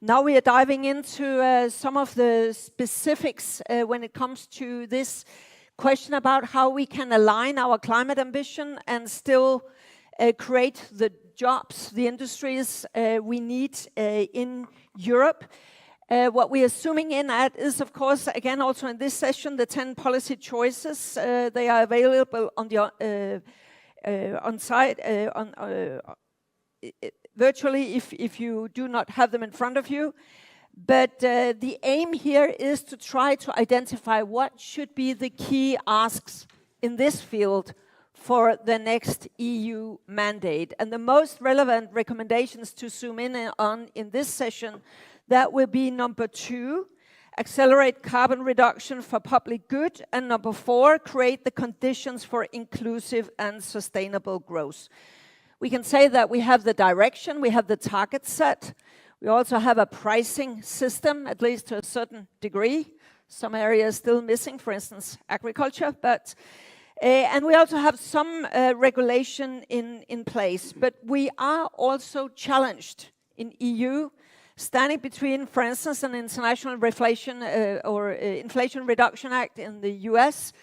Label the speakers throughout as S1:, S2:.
S1: Now we are diving into some of the specifics when it comes to this question about how we can align our climate ambition and still create the jobs, the industries we need in Europe. What we are zooming in at is, of course, again, also in this session, the 10 policy choices. They are available on the on site, virtually if you do not have them in front of you. But the aim here is to try to identify what should be the key asks in this field for the next EU mandate. And the most relevant recommendations to zoom in on in this session, that will be number 2, accelerate carbon reduction for public good, and number 4, create the conditions for inclusive and sustainable growth. We can say that we have the direction, we have the target set, we also have a pricing system, at least to a certain degree. Some areas still missing, for instance, agriculture, but and we also have some regulation in place. But we are also challenged in EU, standing between, for instance, an international Inflation Reduction Act in the US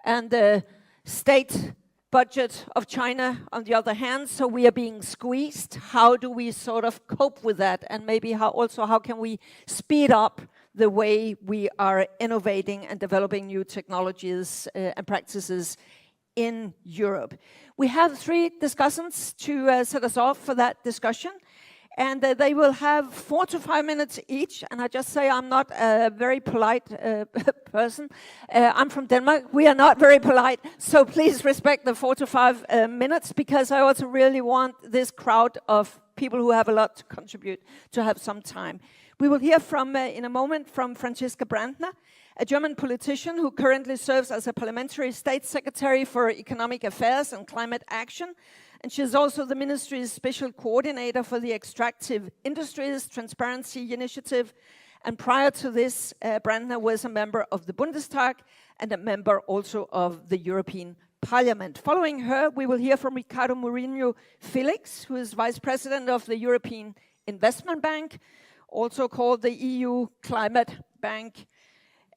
S1: and the state budget of China on the other hand. So we are being squeezed. How do we sort of cope with that? And maybe how can we speed up the way we are innovating and developing new technologies and practices in Europe? We have 3 discussants to set us off for that discussion. And they will have 4 to 5 minutes each. And I just say I'm not a very polite person. I'm from Denmark. We are not very polite. So please respect the 4 to 5 minutes, because I also really want this crowd of people who have a lot to contribute to have some time. We will hear from, in a moment, from Franziska Brandner, a German politician who currently serves as a parliamentary state secretary for economic affairs and climate action. And she is also the ministry's special coordinator for the Extractive Industries Transparency Initiative. And prior to this, Brandner was a member of the Bundestag and a member also of the European Parliament. Following her, we will hear from Ricardo Mourinho Felix, who is vice president of the European Investment Bank, also called the EU Climate Bank.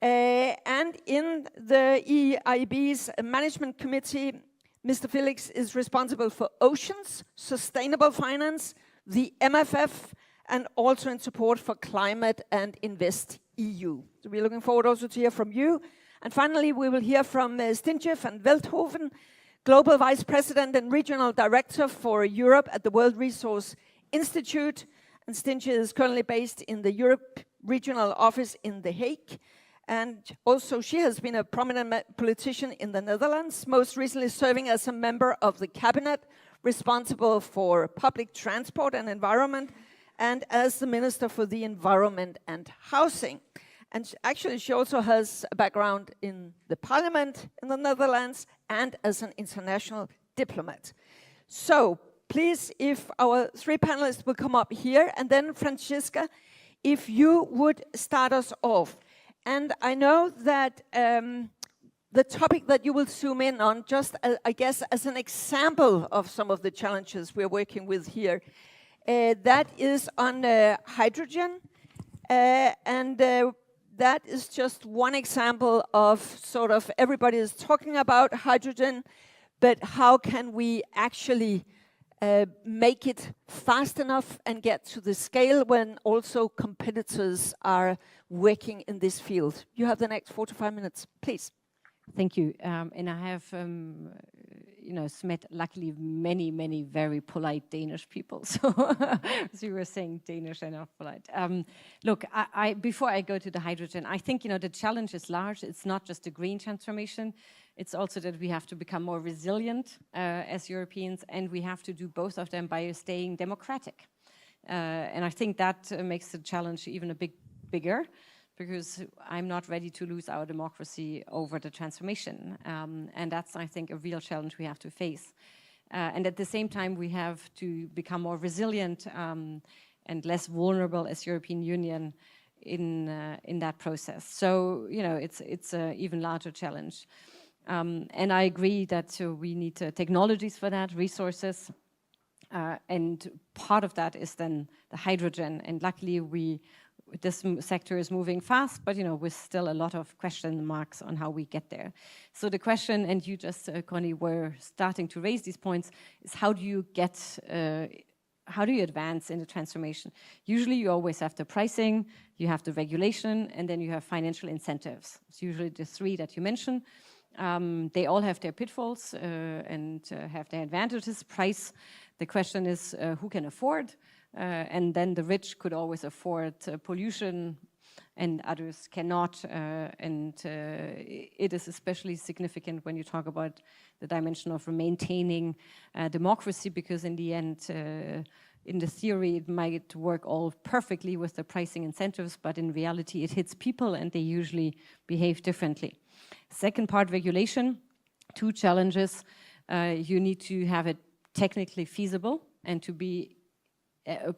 S1: And in the EIB's management committee, Mr. Felix is responsible for oceans, sustainable finance, the MFF, and also in support for climate and Invest EU. So we're looking forward also to hear from you. And finally, we will hear from Stintje van Veldhoven, Global Vice President and Regional Director for Europe at the World Resource Institute. And Stintje is currently based in the Europe Regional Office in The Hague. And also she has been a prominent politician in the Netherlands, most recently serving as a member of the cabinet responsible for public transport and environment, and as the Minister for the Environment and Housing. And actually she also has a background in the parliament in the Netherlands and as an international diplomat. So please, if our 3 panelists will come up here, and then Franziska, if you would start us off. And I know that the topic that you will zoom in on, just I guess as an example of some of the challenges we're working with here, that is on hydrogen. That is just one example of sort of everybody is talking about hydrogen, but how can we actually make it fast enough and get to the scale when also competitors are working in this field? You have the next 4 to 5 minutes, please.
S2: Thank you. And I have, met luckily many very polite Danish people. So, as you were saying, Danish are not polite. Look, before I go to the hydrogen, I think the challenge is large. It's not just a green transformation. It's also that we have to become more resilient as Europeans, and we have to do both of them by staying democratic. And I think that makes the challenge even a bit bigger, because I'm not ready to lose our democracy over the transformation. And that's, I think, a real challenge we have to face. And at the same time, we have to become more resilient and less vulnerable as European Union in that process. So, it's an even larger challenge. And I agree that we need technologies for that, resources. And part of that is then the hydrogen. And luckily, this sector is moving fast, but with still a lot of question marks on how we get there. So the question, and you just, Connie, were starting to raise these points, is how do you advance in the transformation? Usually you always have the pricing, you have the regulation, and then you have financial incentives. It's usually the three that you mentioned. They all have their pitfalls and have their advantages. Price, the question is who can afford? And then the rich could always afford pollution and others cannot. It is especially significant when you talk about the dimension of maintaining democracy, because in the end, in the theory, it might work all perfectly with the pricing incentives, but in reality, it hits people and they usually behave differently. Second part, regulation. Two challenges. You need to have it technically feasible and to be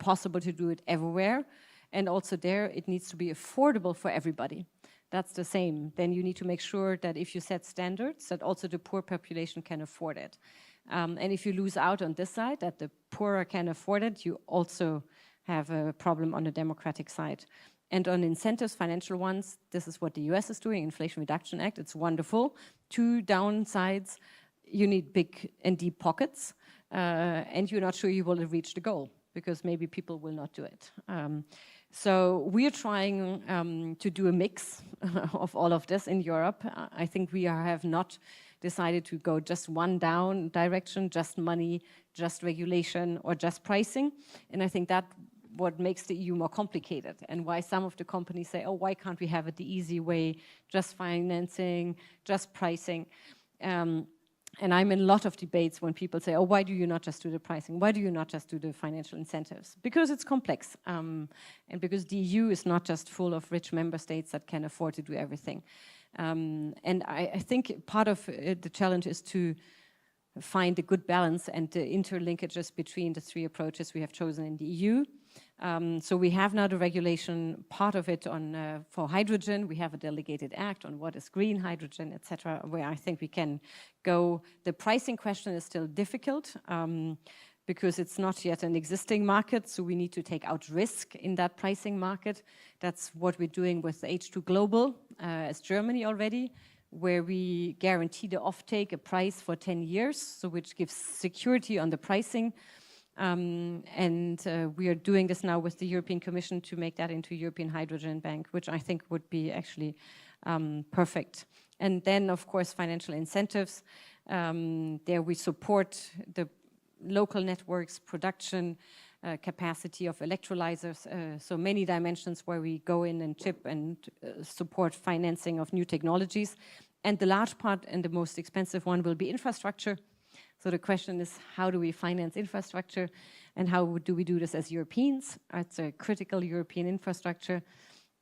S2: possible to do it everywhere. And also there, it needs to be affordable for everybody. That's the same. Then you need to make sure that if you set standards, that also the poor population can afford it. And if you lose out on this side, that the poorer can afford it, you also have a problem on the democratic side. And on incentives, financial ones, this is what the US is doing, Inflation Reduction Act. It's wonderful. Two downsides, you need big and deep pockets, and you're not sure you will reach the goal, because maybe people will not do it. So we're trying to do a mix of all of this in Europe. I think we have not decided to go just one down direction, just money, just regulation, or just pricing. And I think that what makes the EU more complicated, and why some of the companies say, oh, why can't we have it the easy way, just financing, just pricing? And I'm in a lot of debates when people say, oh, why do you not just do the pricing? Why do you not just do the financial incentives? Because it's complex. And because the EU is not just full of rich member states that can afford to do everything. And I think part of the challenge is to find a good balance and the interlinkages between the three approaches we have chosen in the EU. So we have now the regulation, part of it on for hydrogen. We have a delegated act on what is green hydrogen, etc., where I think we can go. The pricing question is still difficult because it's not yet an existing market, so we need to take out risk in that pricing market. That's what we're doing with H2 Global as Germany already, where we guarantee the offtake a price for 10 years, so which gives security on the pricing. We are doing this now with the European Commission to make that into European Hydrogen Bank, which I think would be actually perfect. And then, of course, financial incentives. There we support the local networks, production, capacity of electrolyzers, so many dimensions where we go in and chip and support financing of new technologies. And the large part and the most expensive one will be infrastructure. So the question is, how do we finance infrastructure, and how do we do this as Europeans? It's a critical European infrastructure.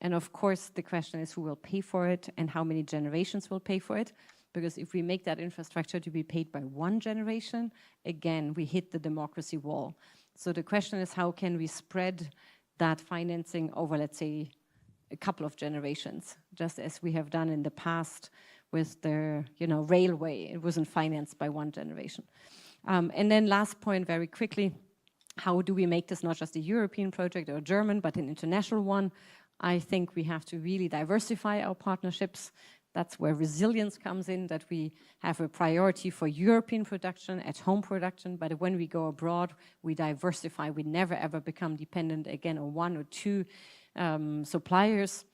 S2: And of course, the question is who will pay for it and how many generations will pay for it. Because if we make that infrastructure to be paid by one generation, again, we hit the democracy wall. So the question is, how can we spread that financing over, let's say, a couple of generations, just as we have done in the past with the railway. It wasn't financed by one generation. And then last point, very quickly, how do we make this not just a European project or a German, but an international one? I think we have to really diversify our partnerships. That's where resilience comes in, that we have a priority for European production, at-home production, but when we go abroad, we diversify. We never, ever become dependent again on one or two suppliers,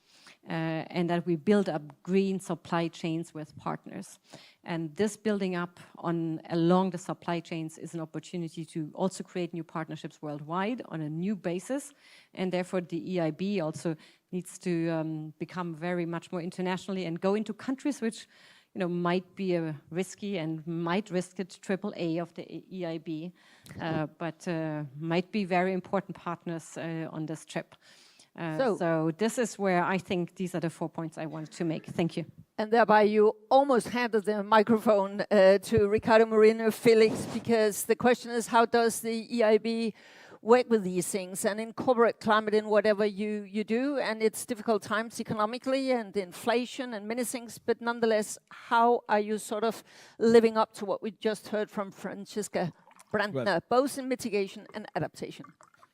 S2: and that we build up green supply chains with partners. And this building up along the supply chains is an opportunity to also create new partnerships worldwide on a new basis, and therefore the EIB also needs to become very much more internationally and go into countries which might be risky and might risk it AAA of the EIB, but might be very important partners on this trip. So this is where I think these are the 4 points I wanted to make. Thank you.
S1: And thereby you almost handed the microphone to Ricardo Moreno Felix, because the question is, how does the EIB work with these things and incorporate climate in whatever you do? And it's difficult times economically and inflation and many things, but nonetheless, how are you sort of living up to what we just heard from Francesca? Brandner, both in mitigation and adaptation.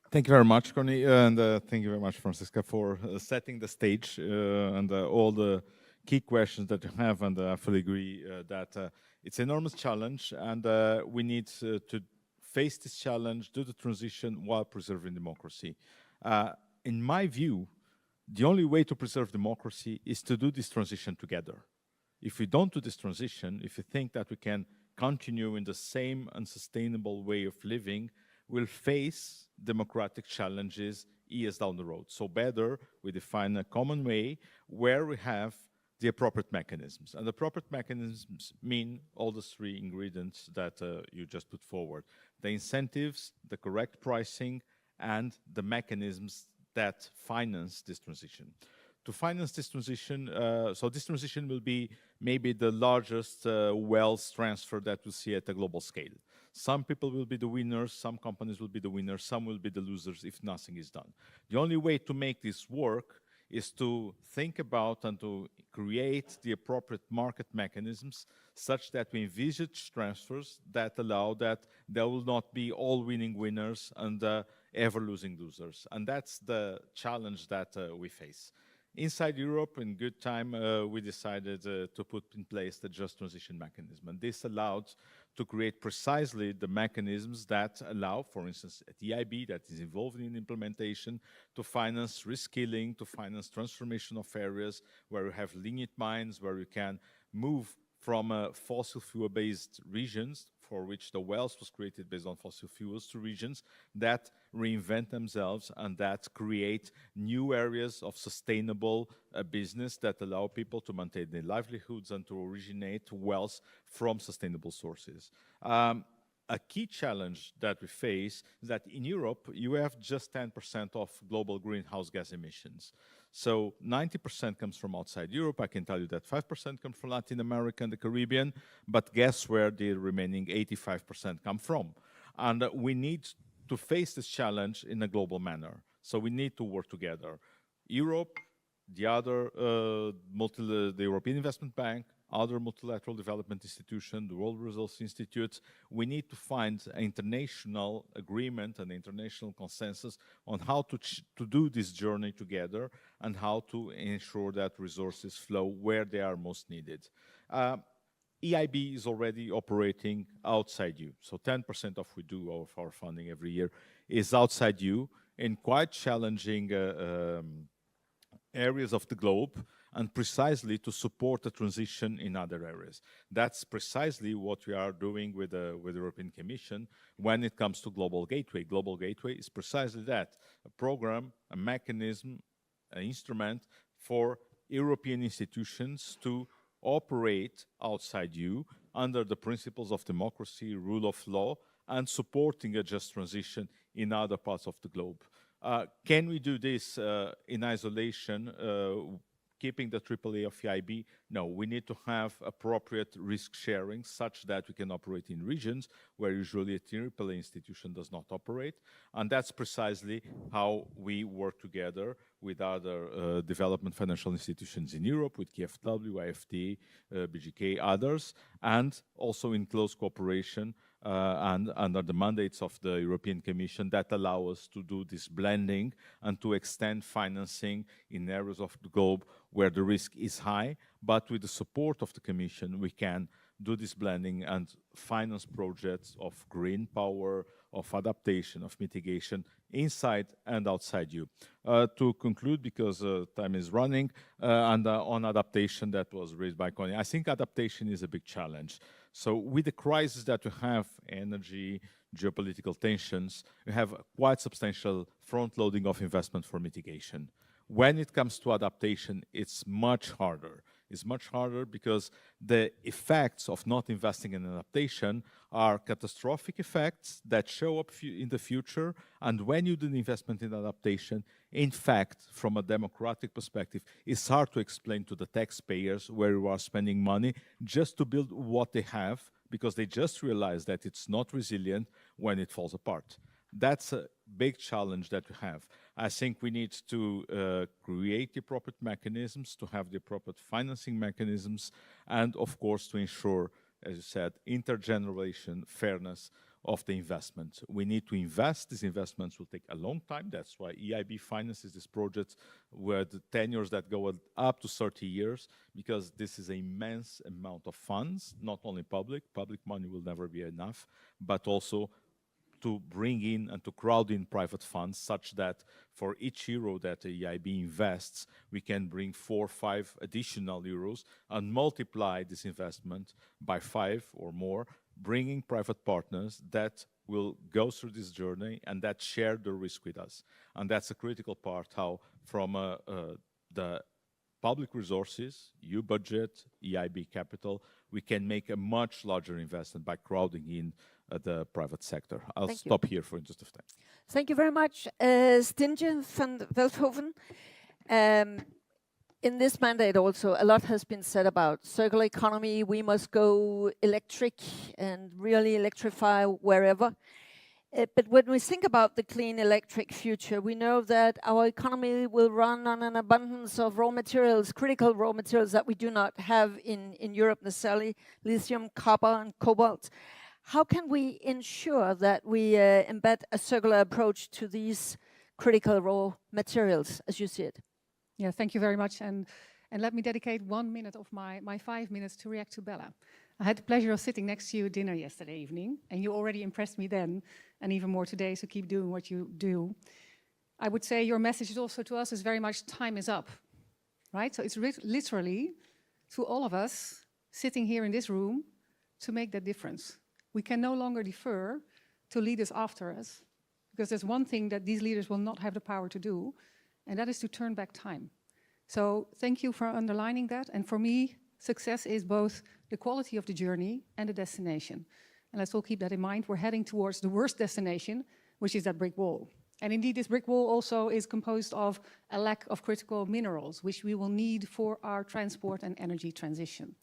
S3: Thank you very much, Connie, and thank you very much, Franziska, for setting the stage and all the key questions that you have. And I fully agree that it's an enormous challenge, and we need to face this challenge, do the transition while preserving democracy. In my view, the only way to preserve democracy is to do this transition together. If we don't do this transition, if we think that we can continue in the same unsustainable way of living, we'll face democratic challenges years down the road. So better we define a common way where we have the appropriate mechanisms. And the appropriate mechanisms mean all the three ingredients that you just put forward. The incentives, the correct pricing, and the mechanisms that finance this transition. To finance this transition, so this transition will be maybe the largest wealth transfer that we'll see at a global scale. Some people will be the winners, some companies will be the winners, some will be the losers if nothing is done. The only way to make this work is to think about and to create the appropriate market mechanisms such that we envisage transfers that allow that there will not be all winning winners and ever losing losers. And that's the challenge that we face. Inside Europe, in good time, we decided to put in place the Just Transition Mechanism. And this allowed to create precisely the mechanisms that allow, for instance, at EIB that is involved in implementation, to finance reskilling, to finance transformation of areas where we have lignite mines, where we can move from fossil fuel-based regions, for which the wealth was created based on fossil fuels, to regions that reinvent themselves and that create new areas of sustainable business that allow people to maintain their livelihoods and to originate wealth from sustainable sources. A key challenge that we face is that in Europe, you have just 10% of global greenhouse gas emissions. So 90% comes from outside Europe. I can tell you that 5% come from Latin America and the Caribbean, but guess where the remaining 85% come from? And we need to face this challenge in a global manner. So we need to work together. Europe, the other, the European Investment Bank, other multilateral development institutions, the World Resources Institute, we need to find an international agreement and international consensus on how to do this journey together and how to ensure that resources flow where they are most needed. EIB is already operating outside you. So 10% of we do of our funding every year is outside you in quite challenging areas of the globe, and precisely to support the transition in other areas. That's precisely what we are doing with the European Commission when it comes to Global Gateway. Global Gateway is precisely that, a program, a mechanism, an instrument for European institutions to operate outside you under the principles of democracy, rule of law, and supporting a just transition in other parts of the globe. Can we do this in isolation, keeping the AAA of EIB? No, we need to have appropriate risk sharing such that we can operate in regions where usually a AAA institution does not operate. And that's precisely how we work together with other development financial institutions in Europe, with KfW, IFD, BGK, others, and also in close cooperation and under the mandates of the European Commission that allow us to do this blending and to extend financing in areas of the globe where the risk is high. But with the support of the Commission, we can do this blending and finance projects of green power, of adaptation, of mitigation, inside and outside you. To conclude, because time is running, and on adaptation that was raised by Connie, I think adaptation is a big challenge. So with the crisis that we have, energy, geopolitical tensions, we have quite substantial front-loading of investment for mitigation. When it comes to adaptation, it's much harder. It's much harder because the effects of not investing in adaptation are catastrophic effects that show up in the future. And when you do the investment in adaptation, in fact, from a democratic perspective, it's hard to explain to the taxpayers where you are spending money just to build what they have, because they just realize that it's not resilient when it falls apart. That's a big challenge that we have. I think we need to create the appropriate mechanisms, to have the appropriate financing mechanisms, and of course to ensure, as you said, intergeneration fairness of the investment. We need to invest. These investments will take a long time. That's why EIB finances this project where the tenures that go up to 30 years, because this is an immense amount of funds, not only public money will never be enough, but also to bring in and to crowd in private funds such that for each euro that the EIB invests, we can bring 4 or 5 additional euros and multiply this investment by 5 or more, bringing private partners that will go through this journey and that share the risk with us. And that's a critical part, how from the public resources, EU budget, EIB capital, we can make a much larger investment by crowding in the private sector. I'll stop here for interest of time.
S1: Thank you very much, Stintje van Veldhoven. In this mandate also, a lot has been said about circular economy. We must go electric and really electrify wherever. But when we think about the clean electric future, we know that our economy will run on an abundance of raw materials, critical raw materials that we do not have in Europe necessarily, lithium, copper, and cobalt. How can we ensure that we embed a circular approach to these critical raw materials, as you see it?
S4: Yeah, thank you very much. And let me dedicate 1 minute of my 5 minutes to react to Bella. I had the pleasure of sitting next to you at dinner yesterday evening, and you already impressed me then, and even more today, so keep doing what you do. I would say your message also to us is very much time is up, right? So it's literally to all of us sitting here in this room to make that difference. We can no longer defer to leaders after us, because there's one thing that these leaders will not have the power to do, and that is to turn back time. So thank you for underlining that. And for me, success is both the quality of the journey and the destination. And let's all keep that in mind. We're heading towards the worst destination, which is that brick wall. And indeed, this brick wall also is composed of a lack of critical minerals, which we will need for our transport and energy transition.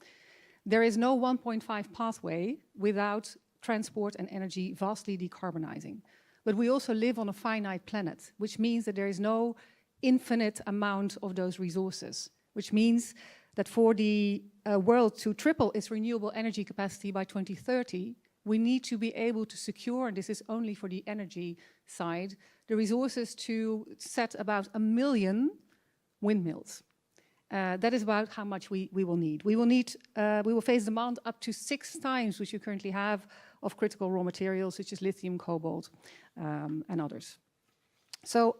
S4: There is no 1.5 pathway without transport and energy vastly decarbonizing. But we also live on a finite planet, which means that there is no infinite amount of those resources, which means that for the world to triple its renewable energy capacity by 2030, we need to be able to secure, and this is only for the energy side, the resources to set about 1 million windmills. That is about how much we will need. We will face demand up to 6 times which you currently have of critical raw materials such as lithium, cobalt, and others. So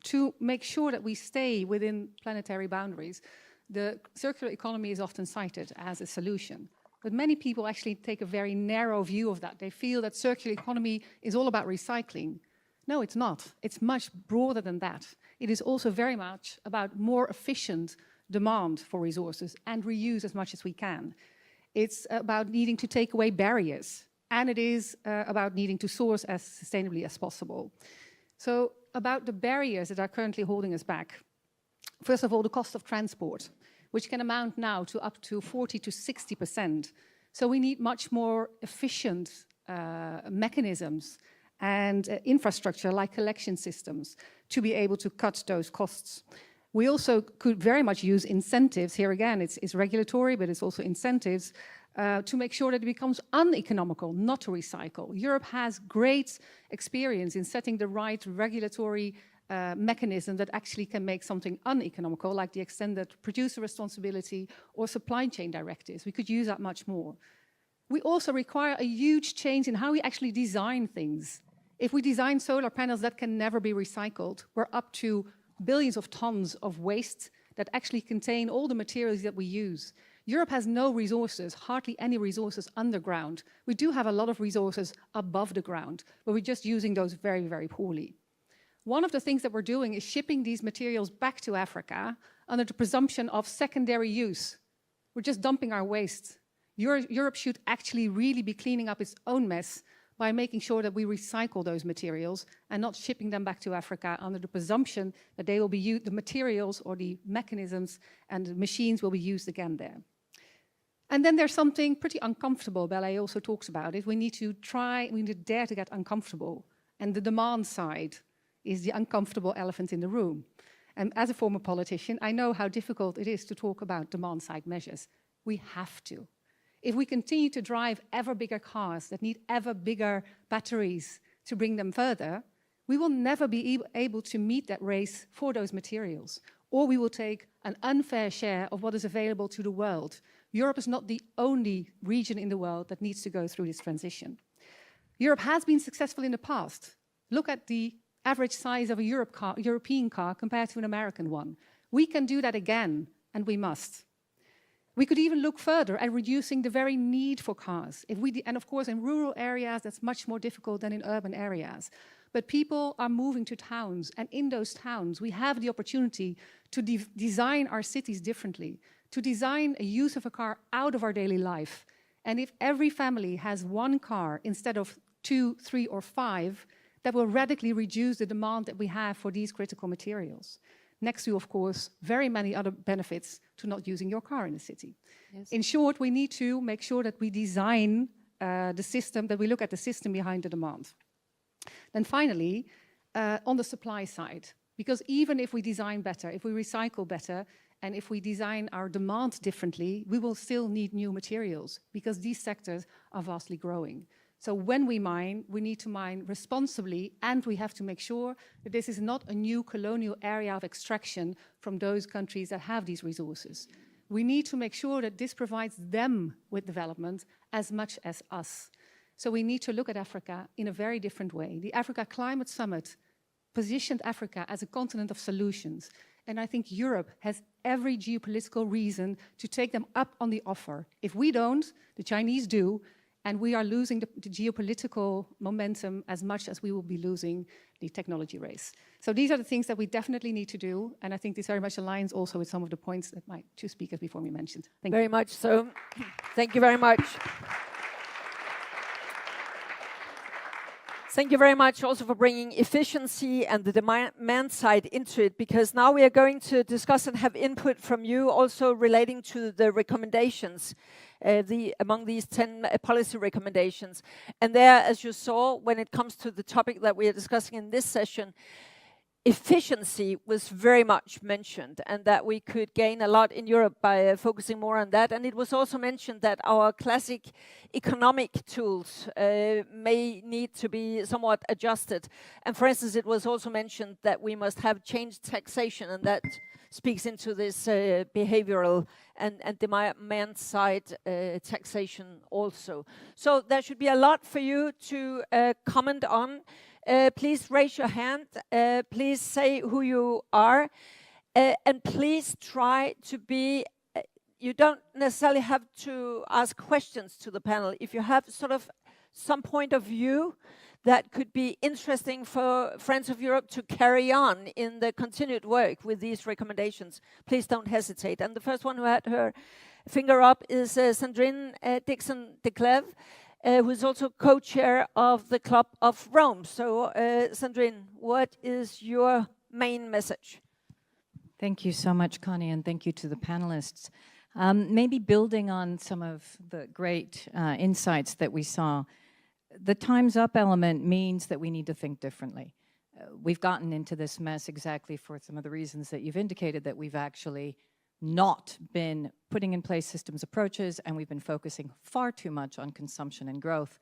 S4: to make sure that we stay within planetary boundaries, the circular economy is often cited as a solution. But many people actually take a very narrow view of that. They feel that circular economy is all about recycling. No, it's not. It's much broader than that. It is also very much about more efficient demand for resources and reuse as much as we can. It's about needing to take away barriers, and it is about needing to source as sustainably as possible. So about the barriers that are currently holding us back. First of all, the cost of transport, which can amount now to up to 40 to 60%. So we need much more efficient mechanisms and infrastructure like collection systems to be able to cut those costs. We also could very much use incentives. Here again, it's regulatory, but it's also incentives to make sure that it becomes uneconomical not to recycle. Europe has great experience in setting the right regulatory mechanism that actually can make something uneconomical, like the extended producer responsibility or supply chain directives. We could use that much more. We also require a huge change in how we actually design things. If we design solar panels that can never be recycled, we're up to billions of tons of waste that actually contain all the materials that we use. Europe has no resources, hardly any resources underground. We do have a lot of resources above the ground, but we're just using those very, very poorly. One of the things that we're doing is shipping these materials back to Africa under the presumption of secondary use. We're just dumping our waste. Europe should actually really be cleaning up its own mess by making sure that we recycle those materials and not shipping them back to Africa under the presumption that they will be used, the materials or the mechanisms and the machines will be used again there. And then there's something pretty uncomfortable. Bella also talks about it. We need to dare to get uncomfortable. And the demand side is the uncomfortable elephant in the room. And as a former politician, I know how difficult it is to talk about demand side measures. We have to. If we continue to drive ever bigger cars that need ever bigger batteries to bring them further, we will never be able to meet that race for those materials, or we will take an unfair share of what is available to the world. Europe is not the only region in the world that needs to go through this transition. Europe has been successful in the past. Look at the average size of a European car compared to an American one. We can do that again, and we must. We could even look further at reducing the very need for cars. And of course, in rural areas, that's much more difficult than in urban areas. But people are moving to towns, and in those towns, we have the opportunity to design our cities differently, to design a use of a car out of our daily life. And if every family has one car instead of 2, 3, or 5, that will radically reduce the demand that we have for these critical materials. Next to, of course, very many other benefits to not using your car in the city.
S2: Yes.
S4: In short, we need to make sure that we design the system, that we look at the system behind the demand. Then finally, on the supply side, because even if we design better, if we recycle better, and if we design our demand differently, we will still need new materials because these sectors are vastly growing. So when we mine, we need to mine responsibly, and we have to make sure that this is not a new colonial area of extraction from those countries that have these resources. We need to make sure that this provides them with development as much as us. So we need to look at Africa in a very different way. The Africa Climate Summit positioned Africa as a continent of solutions. And I think Europe has every geopolitical reason to take them up on the offer. If we don't, the Chinese do, and we are losing the geopolitical momentum as much as we will be losing the technology race. So these are the things that we definitely need to do, and I think this very much aligns also with some of the points that my two speakers before me mentioned. Thank you.
S1: Very much so. Thank you very much. Thank you very much also for bringing efficiency and the demand side into it, because now we are going to discuss and have input from you also relating to the recommendations, among these 10 policy recommendations. And there, as you saw, when it comes to the topic that we are discussing in this session, efficiency was very much mentioned, and that we could gain a lot in Europe by focusing more on that. And it was also mentioned that our classic economic tools may need to be somewhat adjusted. And for instance, it was also mentioned that we must have changed taxation, and that speaks into this behavioral and demand side taxation also. So there should be a lot for you to comment on. Please raise your hand, please say who you are, and please try to be, you don't necessarily have to ask questions to the panel. If you have sort of some point of view that could be interesting for Friends of Europe to carry on in the continued work with these recommendations, please don't hesitate. And the first one who had her finger up is Sandrine Dixon de Clèves, who is also co-chair of the Club of Rome. So, Sandrine, what is your main message?
S5: Thank you so much, Connie, and thank you to the panelists. Maybe building on some of the great insights that we saw, the time's up element means that we need to think differently. We've gotten into this mess exactly for some of the reasons that you've indicated, that we've actually not been putting in place systems approaches, and we've been focusing far too much on consumption and growth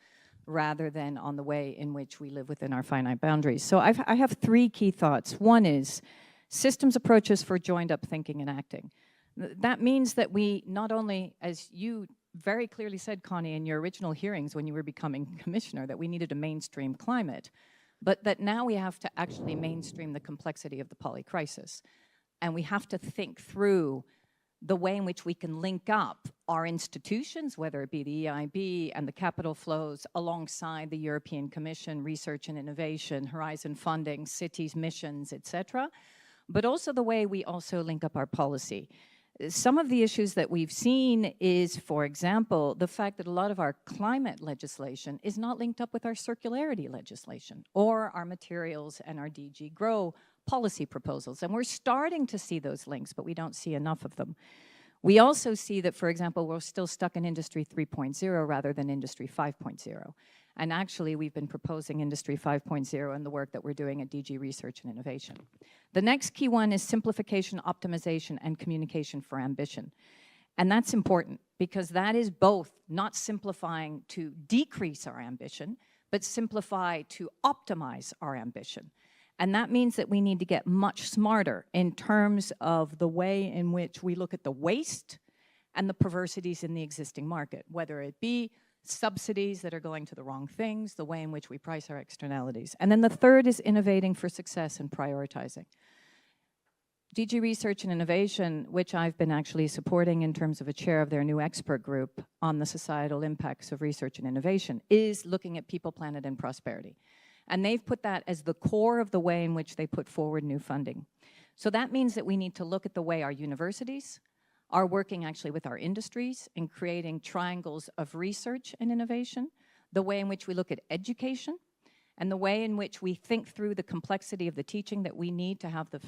S5: rather than on the way in which we live within our finite boundaries. So I have three key thoughts. One is systems approaches for joined-up thinking and acting. That means that we not only, as you very clearly said, Connie, in your original hearings when you were becoming commissioner, that we needed a mainstream climate, but that now we have to actually mainstream the complexity of the poly-crisis. And we have to think through the way in which we can link up our institutions, whether it be the EIB and the capital flows, alongside the European Commission, research and innovation, Horizon funding, cities, missions, etc., but also the way we also link up our policy. Some of the issues that we've seen is, for example, the fact that a lot of our climate legislation is not linked up with our circularity legislation or our materials and our DG GROW policy proposals. And we're starting to see those links, but we don't see enough of them. We also see that, for example, we're still stuck in Industry 3.0 rather than Industry 5.0. And actually, we've been proposing Industry 5.0 in the work that we're doing at DG Research and Innovation. The next key one is simplification, optimization, and communication for ambition. And that's important because that is both not simplifying to decrease our ambition, but simplify to optimize our ambition. And that means that we need to get much smarter in terms of the way in which we look at the waste and the perversities in the existing market, whether it be subsidies that are going to the wrong things, the way in which we price our externalities. And then the third is innovating for success and prioritizing. DG Research and Innovation, which I've been actually supporting in terms of a chair of their new expert group on the societal impacts of research and innovation, is looking at people, planet, and prosperity. And they've put that as the core of the way in which they put forward new funding. So that means that we need to look at the way our universities are working actually with our industries in creating triangles of research and innovation, the way in which we look at education, and the way in which we think through the complexity of the teaching that we need to have the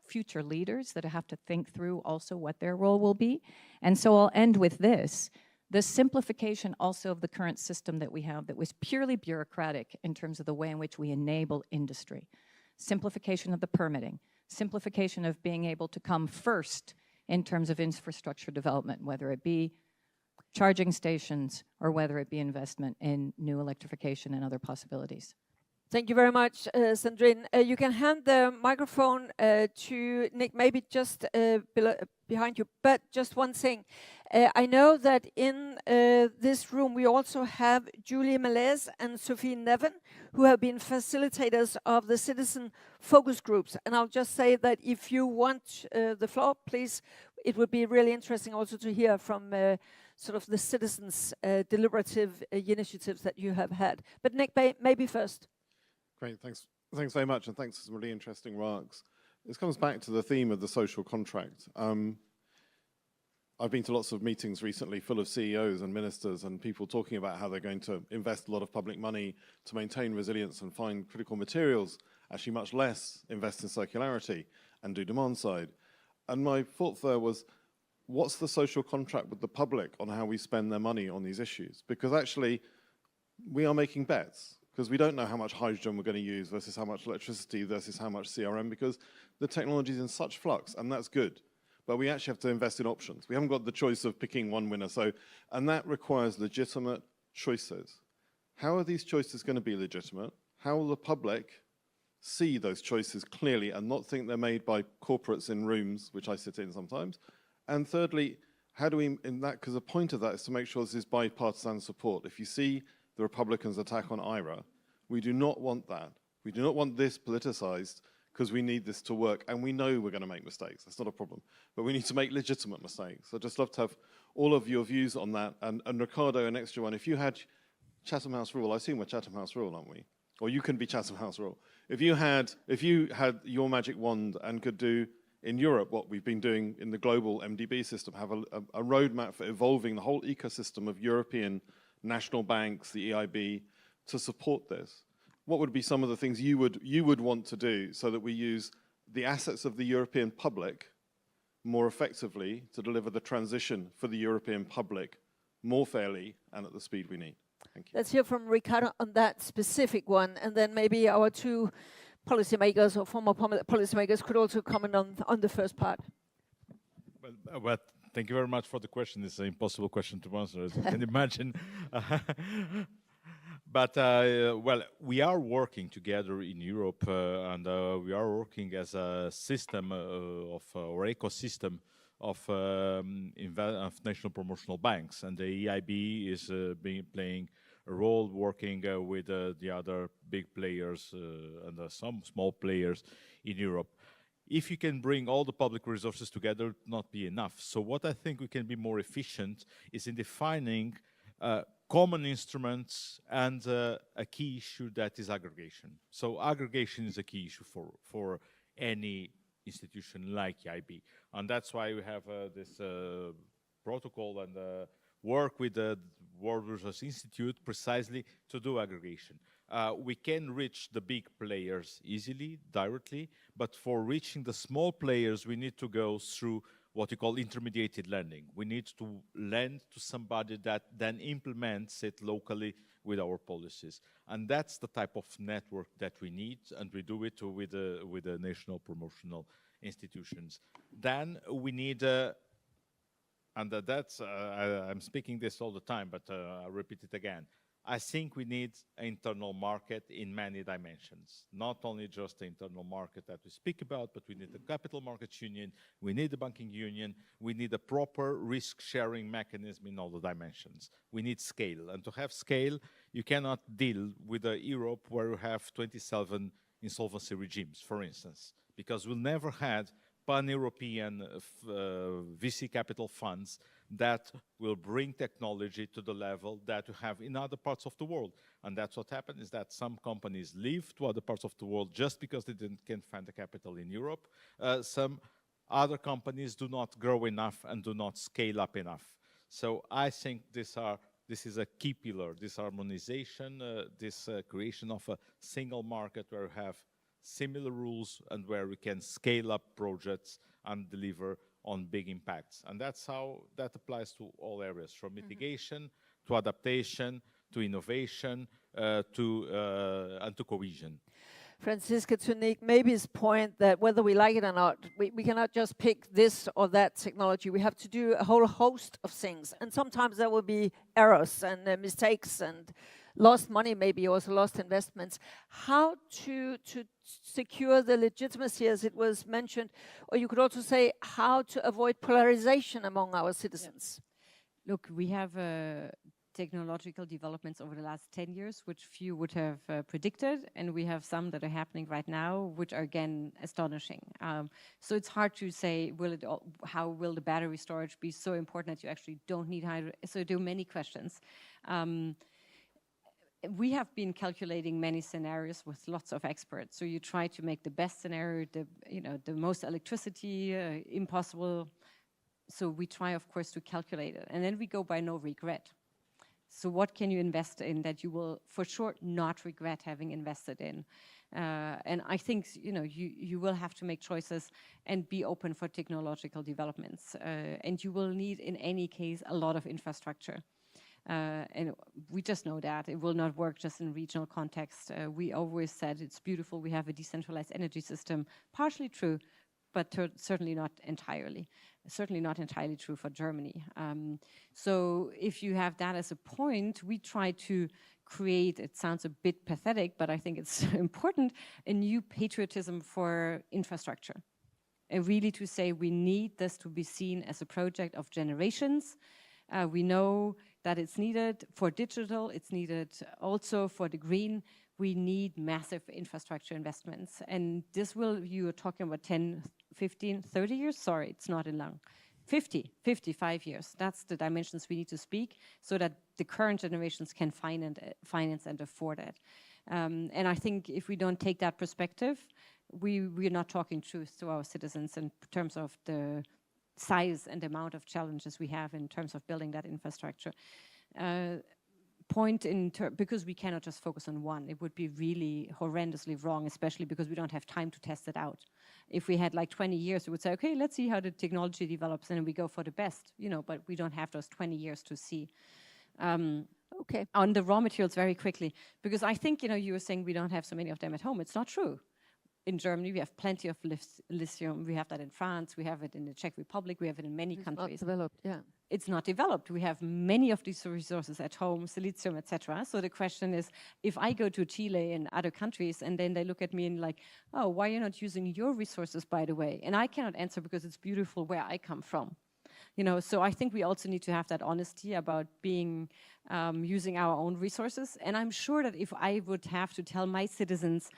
S5: future leaders that have to think through also what their role will be. And so I'll end with this. The simplification also of the current system that we have that was purely bureaucratic in terms of the way in which we enable industry. Simplification of the permitting, simplification of being able to come first in terms of infrastructure development, whether it be charging stations or whether it be investment in new electrification and other possibilities.
S1: Thank you very much, Sandrine. You can hand the microphone to Nick, maybe just behind you. But just one thing. I know that in this room we also have Julie Melez and Sophie Nevin, who have been facilitators of the citizen focus groups. And I'll just say that if you want the floor, please, it would be really interesting also to hear from sort of the citizens' deliberative initiatives that you have had. But Nick, maybe first.
S6: Great, thanks very much, and thanks for some really interesting remarks. This comes back to the theme of the social contract. I've been to lots of meetings recently full of CEOs and ministers and people talking about how they're going to invest a lot of public money to maintain resilience and find critical materials, actually much less invest in circularity and do demand side. And my thought there was, what's the social contract with the public on how we spend their money on these issues? Because actually, we are making bets. Because we don't know how much hydrogen we're going to use versus how much electricity versus how much CRM, because the technology is in such flux, and that's good. But we actually have to invest in options. We haven't got the choice of picking one winner. And that requires legitimate choices. How are these choices going to be legitimate? How will the public see those choices clearly and not think they're made by corporates in rooms, which I sit in sometimes? And thirdly, how do we, because the point of that is to make sure this is bipartisan support. If you see the Republicans' attack on IRA, we do not want that. We do not want this politicized because we need this to work, and we know we're going to make mistakes. That's not a problem. But we need to make legitimate mistakes. I'd just love to have all of your views on that. And Ricardo, an extra one, if you had Chatham House rule, I assume we're Chatham House rule, aren't we? Or you can be Chatham House rule. If you had your magic wand and could do in Europe what we've been doing in the global MDB system, have a roadmap for evolving the whole ecosystem of European national banks, the EIB, to support this, what would be some of the things you would want to do so that we use the assets of the European public more effectively to deliver the transition for the European public more fairly and at the speed we need? Thank you.
S1: Let's hear from Ricardo on that specific one, and then maybe our two policymakers or former policymakers could also comment on the first part.
S3: Well, thank you very much for the question. It's an impossible question to answer, as you can imagine. But, well, we are working together in Europe, and we are working as a system or ecosystem of national promotional banks. And the EIB is playing a role working with the other big players and some small players in Europe. If you can bring all the public resources together, it will not be enough. So what I think we can be more efficient is in defining common instruments and a key issue that is aggregation. So aggregation is a key issue for any institution like EIB. And that's why we have this protocol and work with the World Resources Institute precisely to do aggregation. We can reach the big players easily, directly, but for reaching the small players, we need to go through what we call intermediated lending. We need to lend to somebody that then implements it locally with our policies. And that's the type of network that we need, and we do it with the national promotional institutions. Then we need And that's, I'm speaking this all the time, but I'll repeat it again. I think we need an internal market in many dimensions, not only just the internal market that we speak about, but we need the capital markets union, we need the banking union, we need a proper risk-sharing mechanism in all the dimensions. We need scale, and to have scale, you cannot deal with a Europe where you have 27 insolvency regimes, for instance, because we'll never had pan-European VC capital funds that will bring technology to the level that you have in other parts of the world. And that's what happened, is that some companies leave to other parts of the world just because they can't find the capital in Europe. Some other companies do not grow enough and do not scale up enough. So I think this is a key pillar, this harmonization, this creation of a single market where you have similar rules and where we can scale up projects and deliver on big impacts. And that's how that applies to all areas, from mitigation to adaptation, to innovation, and to cohesion.
S1: Franziska, to Nick, maybe his point that whether we like it or not, we cannot just pick this or that technology. We have to do a whole host of things. And sometimes there will be errors and mistakes and lost money, maybe also lost investments. How to secure the legitimacy, as it was mentioned, or you could also say how to avoid polarization among our citizens.
S2: Yeah. Look, we have technological developments over the last 10 years, which few would have predicted, and we have some that are happening right now, which are again astonishing. So it's hard to say, how will the battery storage be so important that you actually don't need hydrogen? So there are many questions. We have been calculating many scenarios with lots of experts. So you try to make the best scenario, the most electricity impossible. So we try, of course, to calculate it, and then we go by no regret. So what can you invest in that you will, for sure, not regret having invested in? And I think you will have to make choices and be open for technological developments. And you will need, in any case, a lot of infrastructure. And we just know that it will not work just in regional context. We always said it's beautiful, we have a decentralized energy system, partially true, but certainly not entirely. Certainly not entirely true for Germany. So if you have that as a point, we try to create, it sounds a bit pathetic, but I think it's important, a new patriotism for infrastructure. And really to say we need this to be seen as a project of generations. We know that it's needed for digital, it's needed also for the green. We need massive infrastructure investments. And this will, you are talking about 10, 15, 30 years? Sorry, it's not in long. 50, 55 years. That's the dimensions we need to speak so that the current generations can finance and afford it. And I think if we don't take that perspective, we're not talking truth to our citizens in terms of the size and amount of challenges we have in terms of building that infrastructure. Because we cannot just focus on one. It would be really horrendously wrong, especially because we don't have time to test it out. If we had like 20 years, we would say, okay, let's see how the technology develops and then we go for the best, but we don't have those 20 years to see.
S1: Okay.
S2: On the raw materials very quickly, because I think, you were saying we don't have so many of them at home. It's not true. In Germany, we have plenty of lithium. We have that in France. We have it in the Czech Republic. We have it in many countries.
S1: It's not developed, yeah.
S2: It's not developed. We have many of these resources at home, silicium, etc. So the question is, if I go to Chile and other countries, and then they look at me and like, oh, why are you not using your resources, by the way? And I cannot answer because it's beautiful where I come from. So I think we also need to have that honesty about using our own resources. And I'm sure that if I would have to tell my citizens,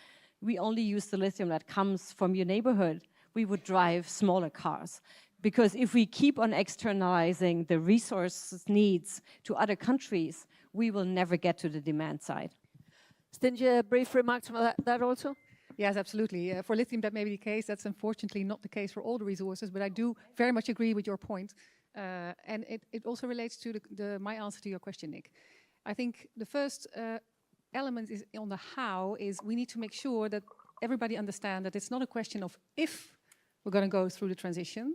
S2: we only use the lithium that comes from your neighborhood, we would drive smaller cars. Because if we keep on externalizing the resource needs to other countries, we will never get to the demand side.
S1: Stinje, a brief remark on that also?
S4: Yes, absolutely. For lithium, that may be the case. That's unfortunately not the case for all the resources, but I do very much agree with your point. And it also relates to my answer to your question, Nick. I think the first element is on the how is we need to make sure that everybody understands that it's not a question of if we're going to go through the transition,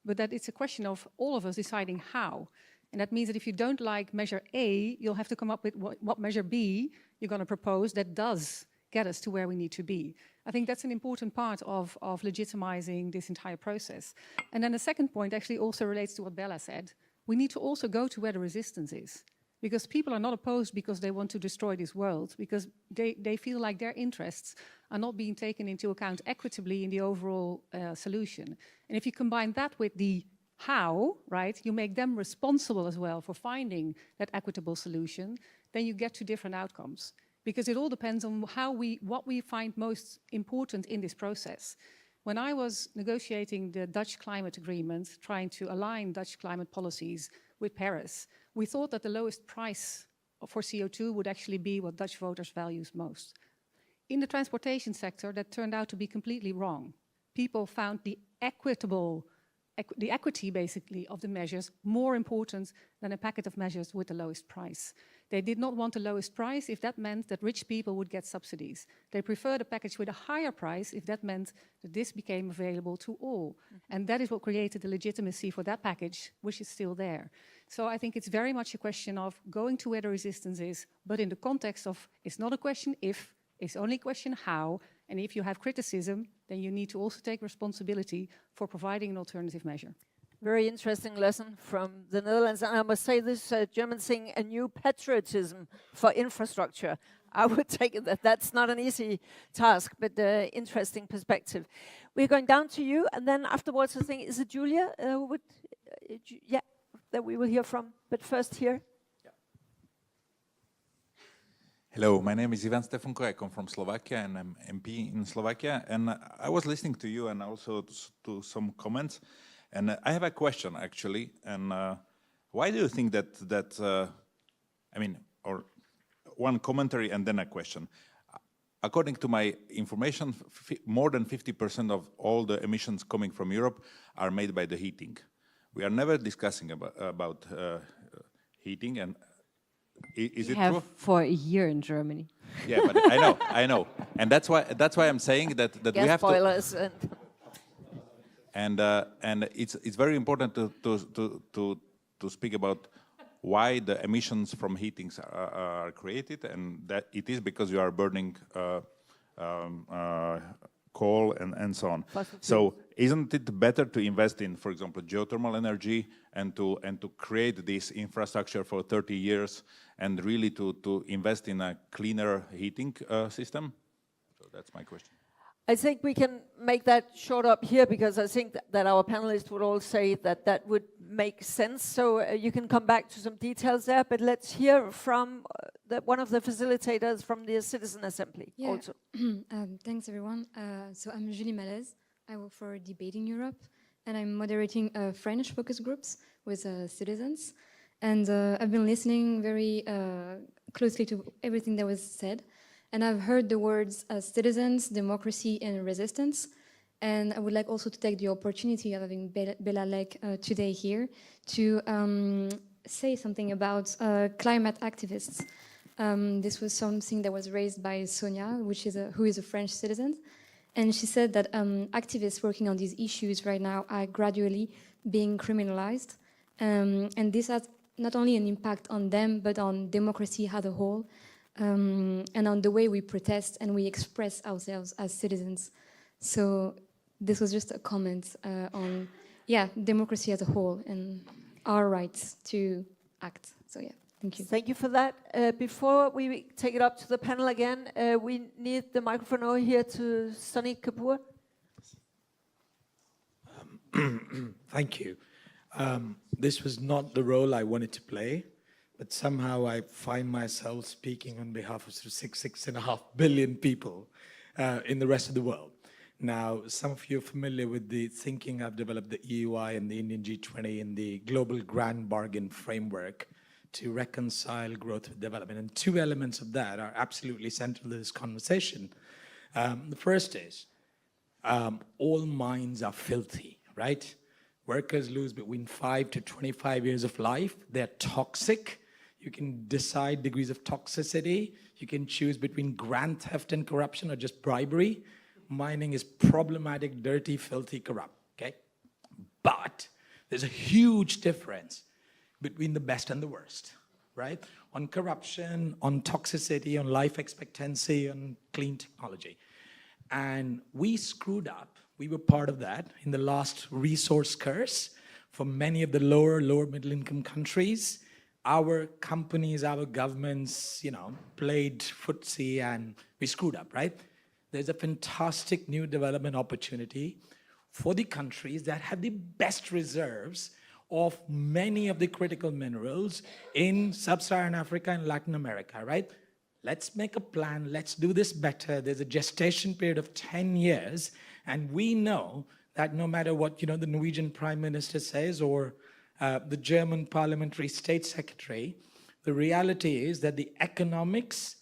S4: but that it's a question of all of us deciding how. And that means that if you don't like measure A, you'll have to come up with what measure B you're going to propose that does get us to where we need to be. I think that's an important part of legitimizing this entire process. And then the second point actually also relates to what Bella said. We need to also go to where the resistance is. Because people are not opposed because they want to destroy this world, because they feel like their interests are not being taken into account equitably in the overall solution. And if you combine that with the how, right, you make them responsible as well for finding that equitable solution, then you get to different outcomes. Because it all depends on what we find most important in this process. When I was negotiating the Dutch climate agreement, trying to align Dutch climate policies with Paris, we thought that the lowest price for CO2 would actually be what Dutch voters value most. In the transportation sector, that turned out to be completely wrong. People found the equity basically of the measures more important than a packet of measures with the lowest price. They did not want the lowest price if that meant that rich people would get subsidies. They preferred a package with a higher price if that meant that this became available to all. And that is what created the legitimacy for that package, which is still there. So I think it's very much a question of going to where the resistance is, but in the context of it's not a question if, it's only a question how. And if you have criticism, then you need to also take responsibility for providing an alternative measure.
S1: Very interesting lesson from the Netherlands. And I must say this German saying, a new patriotism for infrastructure. I would take it that that's not an easy task, but interesting perspective. We're going down to you, and then afterwards, I think, is it Julia who would, that we will hear from, but first here.
S7: Hello, my name is Ivan Stefanko. I come from Slovakia and I'm MP in Slovakia. And I was listening to you and also to some comments. And I have a question actually. And why do you think or one commentary and then a question. According to my information, more than 50% of all the emissions coming from Europe are made by the heating. We are never discussing about heating, and is it true?
S2: For a year in Germany.
S7: Yeah, but I know, and that's why I'm saying that we
S1: Gas
S7: have
S1: boilers
S7: to. And it's very important to speak about why the emissions from heatings are created, and that it is because you are burning coal and so on. So isn't it better to invest in, for example, geothermal energy and to create this infrastructure for 30 years and really to invest in a cleaner heating system? So that's my question.
S1: I think we can make that short up here because I think that our panelists would all say that that would make sense. So you can come back to some details there, but let's hear from one of the facilitators from the Citizen Assembly also.
S8: Thanks, everyone. So I'm Julie Malaise. I work for Debating Europe, and I'm moderating French focus groups with citizens. And I've been listening very closely to everything that was said. And I've heard the words citizens, democracy, and resistance. And I would like also to take the opportunity of having Bella Lek today here to say something about climate activists. This was something that was raised by Sonia, who is a French citizen. And she said that activists working on these issues right now are gradually being criminalized. And this has not only an impact on them, but on democracy as a whole. And on the way we protest and we express ourselves as citizens. So this was just a comment on, democracy as a whole and our rights to act. So thank you.
S1: Thank you for that. Before we take it up to the panel again, we need the microphone over here to Sunny Kapoor.
S9: Thank you. This was not the role I wanted to play. But somehow I find myself speaking on behalf of 6.5 billion people in the rest of the world. Now, some of you are familiar with the thinking I've developed, the EUI and the Indian G20 and the global grand bargain framework to reconcile growth with development. And two elements of that are absolutely central to this conversation. The first is all mines are filthy, right? Workers lose between 5 to 25 years of life. They're toxic. You can decide degrees of toxicity. You can choose between grand theft and corruption or just bribery. Mining is problematic, dirty, filthy, corrupt, okay? But there's a huge difference between the best and the worst, right? On corruption, on toxicity, on life expectancy, on clean technology. And we screwed up. We were part of that in the last resource curse for many of the lower middle income countries. Our companies, our governments, played footsie and we screwed up, right? There's a fantastic new development opportunity for the countries that have the best reserves of many of the critical minerals in sub-Saharan Africa and Latin America, right? Let's make a plan, let's do this better. There's a gestation period of 10 years, and we know that no matter what, the Norwegian Prime Minister says or the German Parliamentary State Secretary, the reality is that the economics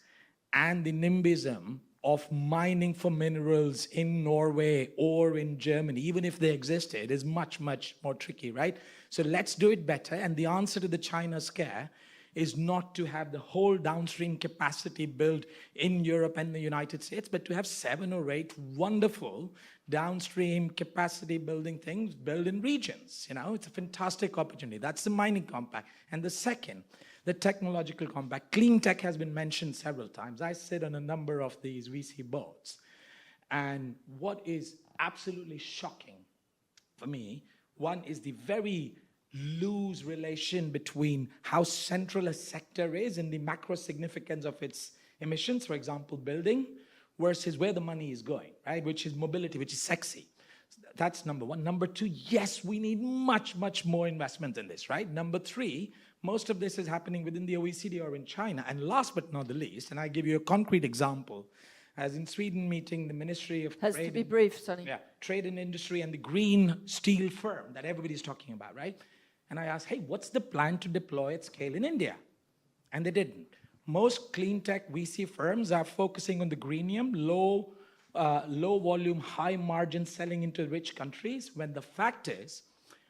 S9: and the NIMBYism of mining for minerals in Norway or in Germany, even if they existed, is much, much more tricky, right? So let's do it better. And the answer to the China scare is not to have the whole downstream capacity built in Europe and the United States, but to have 7 or 8 wonderful downstream capacity building things built in regions. It's a fantastic opportunity. That's the mining compact. And the second, the technological compact. Clean tech has been mentioned several times. I sit on a number of these VC boards. And what is absolutely shocking for me, one is the very loose relation between how central a sector is and the macro significance of its emissions, for example, building, versus where the money is going, right? Which is mobility, which is sexy. That's number one. Number two, yes, we need much, much more investment in this, right? Number three, most of this is happening within the OECD or in China. And last but not the least, and I give you a concrete example, as in Sweden meeting the Ministry of
S1: Has
S9: Trade
S1: to be brief, Sonny.
S9: Yeah, Trade and Industry and the green steel firm that everybody's talking about, right? And I asked, hey, what's the plan to deploy at scale in India? And they didn't. Most clean tech VC firms are focusing on the greenium, low volume, high margin selling into rich countries, when the fact is,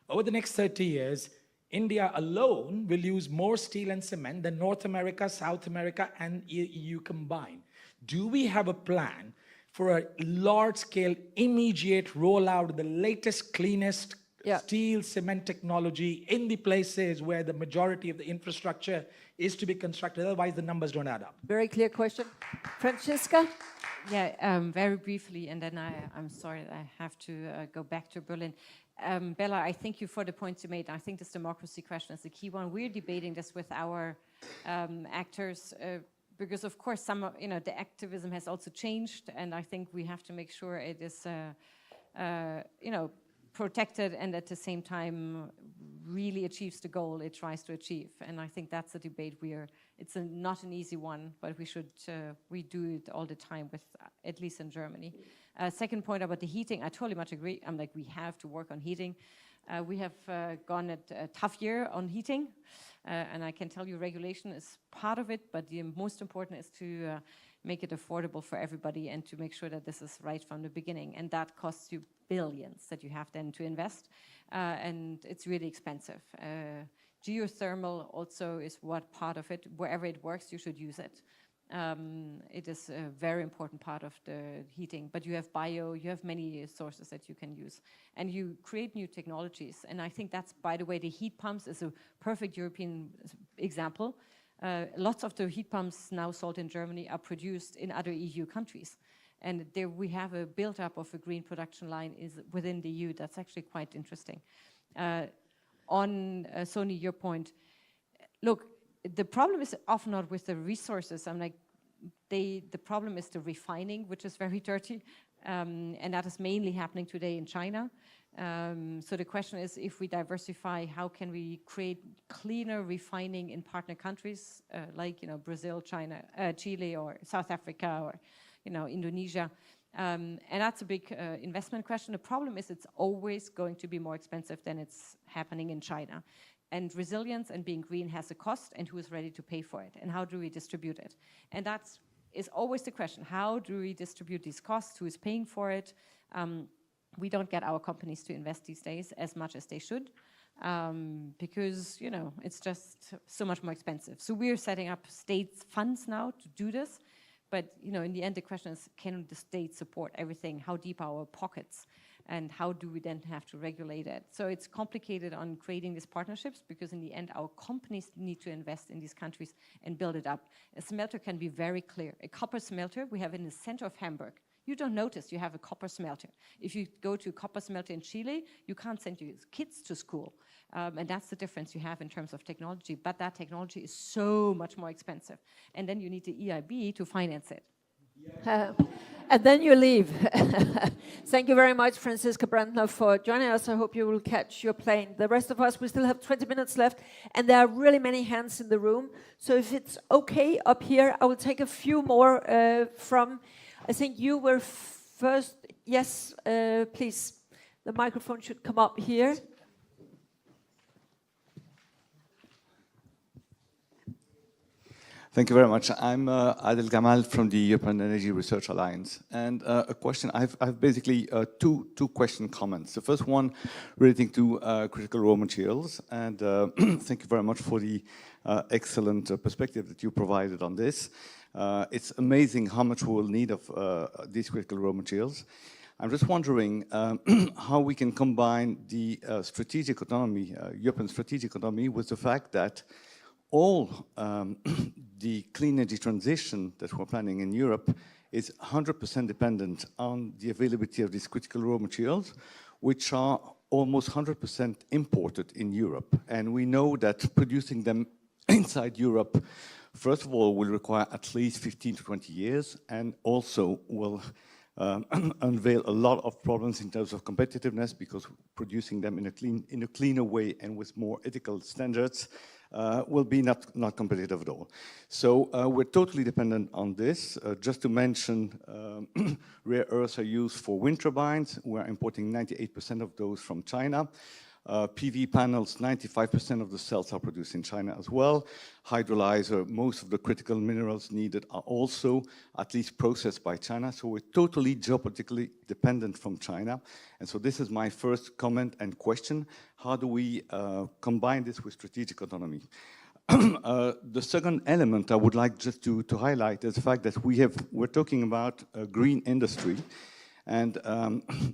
S9: over the next 30 years, India alone will use more steel and cement than North America, South America, and EU combined. Do we have a plan for a large-scale, immediate rollout of the latest, cleanest steel, cement technology in the places where the majority of the infrastructure is to be constructed? Otherwise, the numbers don't add up.
S1: Very clear question. Franziska?
S2: Yeah, very briefly, and then I'm sorry that I have to go back to Berlin. Bella, I thank you for the points you made. I think this democracy question is the key one. We're debating this with our actors because, of course, the activism has also changed, and I think we have to make sure it is, protected and at the same time really achieves the goal it tries to achieve. And I think that's a debate it's not an easy one, but we do it all the time with, at least in Germany. Second point about the heating, I totally much agree. We have to work on heating. We have gone at a tough year on heating, and I can tell you regulation is part of it, but the most important is to make it affordable for everybody and to make sure that this is right from the beginning. And that costs you billions that you have then to invest, and it's really expensive. Geothermal also is what part of it. Wherever it works, you should use it. It is a very important part of the heating, but you have you have many sources that you can use, and you create new technologies. And I think that's, by the way, the heat pumps is a perfect European example. Lots of the heat pumps now sold in Germany are produced in other EU countries. And there we have a build-up of a green production line within the EU. That's actually quite interesting. On Sony, your point, look, the problem is often not with the resources. The problem is the refining, which is very dirty, and that is mainly happening today in China. So the question is, if we diversify, how can we create cleaner refining in partner countries like Brazil, China, Chile, or South Africa, or Indonesia? And that's a big investment question. The problem is it's always going to be more expensive than it's happening in China. And resilience and being green has a cost, and who is ready to pay for it? And how do we distribute it? And that is always the question. How do we distribute these costs? Who is paying for it? We don't get our companies to invest these days as much as they should, because it's just so much more expensive. So we're setting up state funds now to do this. But in the end, the question is, can the state support everything? How deep are our pockets? and how do we then have to regulate it? So it's complicated on creating these partnerships, because in the end, our companies need to invest in these countries and build it up. A smelter can be very clear. A copper smelter we have in the center of Hamburg. You don't notice you have a copper smelter. If you go to a copper smelter in Chile, you can't send your kids to school. And that's the difference you have in terms of technology. But that technology is so much more expensive. And then you need the EIB to finance it.
S1: And then you leave. Thank you very much, Franziska Brandner, for joining us. I hope you will catch your plane. The rest of us, we still have 20 minutes left, and there are really many hands in the room. So if it's okay up here, I will take a few more from, I think you were first. Yes, please. The microphone should come up here.
S10: Thank you very much. I'm Adel Gamal from the European Energy Research Alliance. And a question, I have basically two question comments. The first one relating to critical raw materials. And thank you very much for the excellent perspective that you provided on this. It's amazing how much we will need of these critical raw materials. I'm just wondering how we can combine the strategic autonomy, European strategic autonomy, with the fact that all the clean energy transition that we're planning in Europe is 100% dependent on the availability of these critical raw materials, which are almost 100% imported in Europe. And we know that producing them inside Europe, first of all, will require at least 15 to 20 years, and also will unveil a lot of problems in terms of competitiveness, because producing them in a cleaner way and with more ethical standards will be not competitive at all. So we're totally dependent on this. Just to mention, rare earths are used for wind turbines. We're importing 98% of those from China. PV panels, 95% of the cells are produced in China as well. Hydrolyzer, most of the critical minerals needed are also at least processed by China. So we're totally geopolitically dependent from China. And so this is my first comment and question. How do we combine this with strategic autonomy? The second element I would like just to highlight is the fact that we're talking about a green industry. And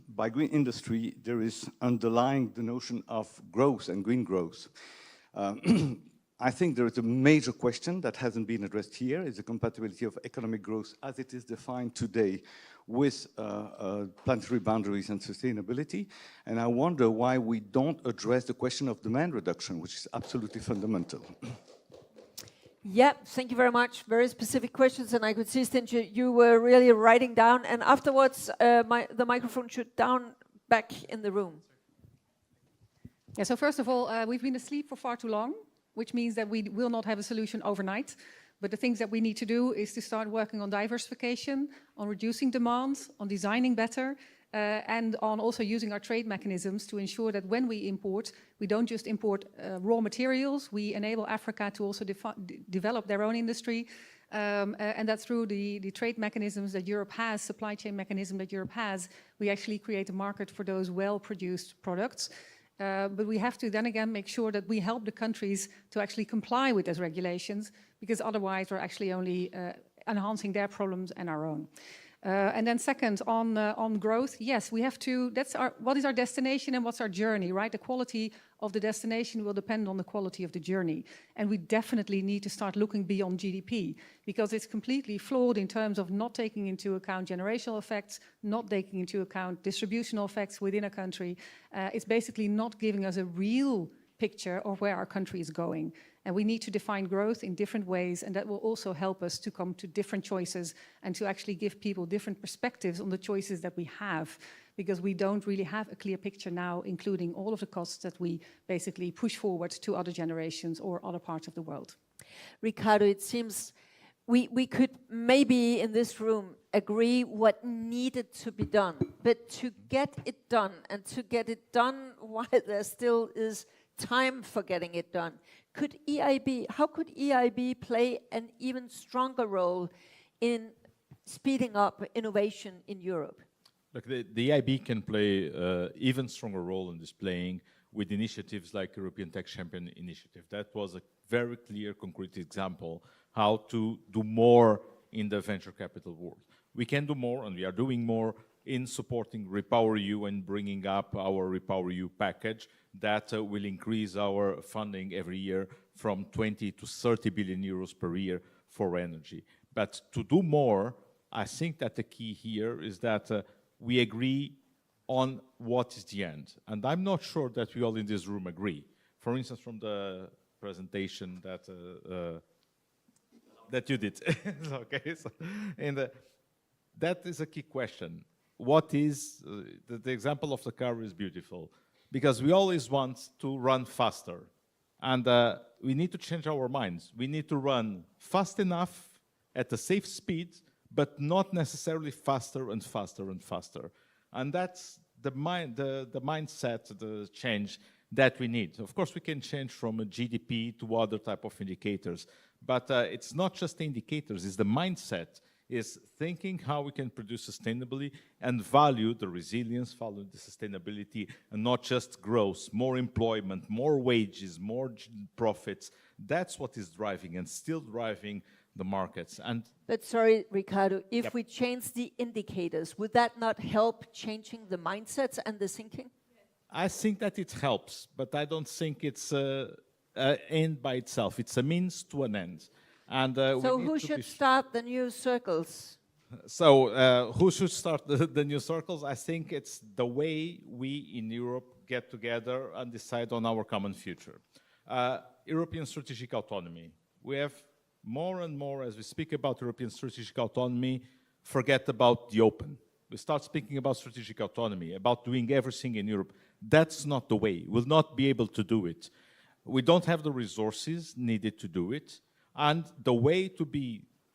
S10: by green industry, there is underlying the notion of growth and green growth. I think there is a major question that hasn't been addressed here, is the compatibility of economic growth as it is defined today with planetary boundaries and sustainability. And I wonder why we don't address the question of demand reduction, which is absolutely fundamental.
S1: Yeah, thank you very much. Very specific questions, and I could see, Stintje, you were really writing down. And afterwards, the microphone should down back in the room.
S4: Yeah, so first of all, we've been asleep for far too long, which means that we will not have a solution overnight. But the things that we need to do is to start working on diversification, on reducing demand, on designing better, and on also using our trade mechanisms to ensure that when we import, we don't just import raw materials, we enable Africa to also develop their own industry. And that through the trade mechanisms that Europe has, supply chain mechanism that Europe has, we actually create a market for those well-produced products. But we have to then again make sure that we help the countries to actually comply with those regulations, because otherwise we're actually only enhancing their problems and our own. And then second, on growth, yes, we have to, what is our destination and what's our journey, right? The quality of the destination will depend on the quality of the journey. And we definitely need to start looking beyond GDP, because it's completely flawed in terms of not taking into account generational effects, not taking into account distributional effects within a country. It's basically not giving us a real picture of where our country is going. And we need to define growth in different ways, and that will also help us to come to different choices and to actually give people different perspectives on the choices that we have, because we don't really have a clear picture now, including all of the costs that we basically push forward to other generations or other parts of the world.
S1: Ricardo, it seems we could maybe in this room agree what needed to be done, but to get it done, and to get it done while there still is time for getting it done, how could EIB play an even stronger role in speeding up innovation in Europe?
S3: Look, the EIB can play an even stronger role in displaying with initiatives like European Tech Champion Initiative. That was a very clear, concrete example how to do more in the venture capital world. We can do more, and we are doing more in supporting REPowerEU and bringing up our REPowerEU package that will increase our funding every year from 20 to 30 billion euros per year for energy. But to do more, I think that the key here is that we agree on what is the end. And I'm not sure that we all in this room agree. For instance, from the presentation that you did. Okay, so, and that is a key question. What is, the example of the car is beautiful, because we always want to run faster. And we need to change our minds. We need to run fast enough at a safe speed, but not necessarily faster and faster and faster. And that's the mindset, the change that we need. Of course, we can change from a GDP to other type of indicators, but it's not just the indicators, it's the mindset, is thinking how we can produce sustainably and value the resilience, value the sustainability, and not just growth, more employment, more wages, more profits. That's what is driving and still driving the markets.
S1: But sorry, Ricardo, if we change the indicators, would that not help changing the mindsets and the thinking?
S3: I think that it helps, but I don't think it's an end by itself. It's a means to an end. And
S1: so who should start the new circles?
S3: So who should start the new circles? I think it's the way we in Europe get together and decide on our common future. European strategic autonomy. We have more and more, as we speak about European strategic autonomy, forget about the open. We start speaking about strategic autonomy, about doing everything in Europe. That's not the way. We'll not be able to do it. We don't have the resources needed to do it. And the way to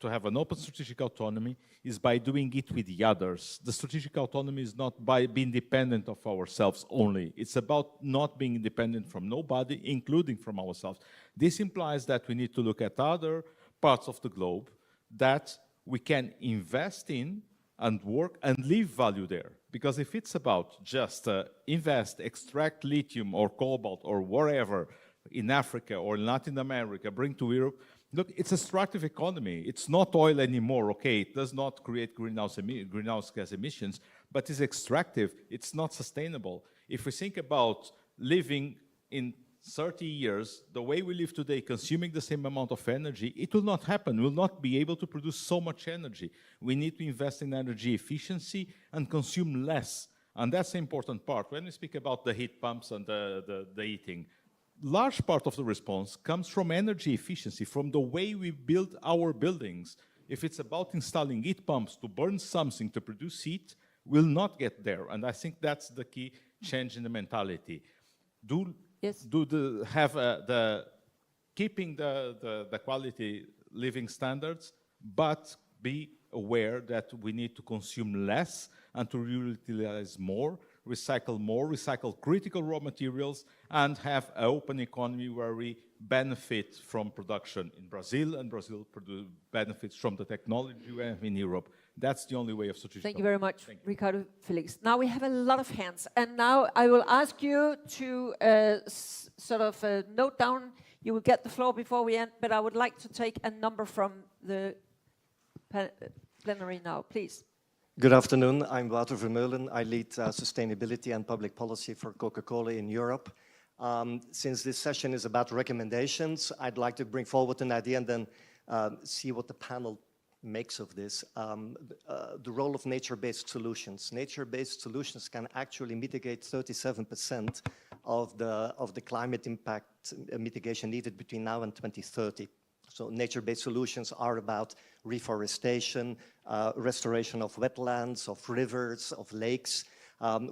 S3: have an open strategic autonomy is by doing it with the others. The strategic autonomy is not by being dependent of ourselves only. It's about not being independent from nobody, including from ourselves. This implies that we need to look at other parts of the globe that we can invest in and work and leave value there. Because if it's about just invest, extract lithium or cobalt or wherever in Africa or in Latin America, bring to Europe, look, it's a extractive economy. It's not oil anymore, okay? It does not create greenhouse gas emissions, but it's extractive. It's not sustainable. If we think about living in 30 years, the way we live today, consuming the same amount of energy, it will not happen. We'll not be able to produce so much energy. We need to invest in energy efficiency and consume less. And that's the important part. When we speak about the heat pumps and the heating, large part of the response comes from energy efficiency, from the way we build our buildings. If it's about installing heat pumps to burn something to produce heat, we'll not get there. And I think that's the key change in the mentality. Keeping the quality living standards, but be aware that we need to consume less and to reutilize more, recycle critical raw materials, and have an open economy where we benefit from production in Brazil, and Brazil benefits from the technology we have in Europe. That's the only way of strategic.
S1: Thank you very much, Ricardo Felix. Now we have a lot of hands, and now I will ask you to note down. You will get the floor before we end, but I would like to take a number from the plenary now, please.
S11: Good afternoon. I'm Wouter Vermeulen. I lead sustainability and public policy for Coca-Cola in Europe. Since this session is about recommendations, I'd like to bring forward an idea and then see what the panel makes of this. The role of nature-based solutions. Nature-based solutions can actually mitigate 37% of the climate impact mitigation needed between now and 2030. So nature-based solutions are about reforestation, restoration of wetlands, of rivers, of lakes.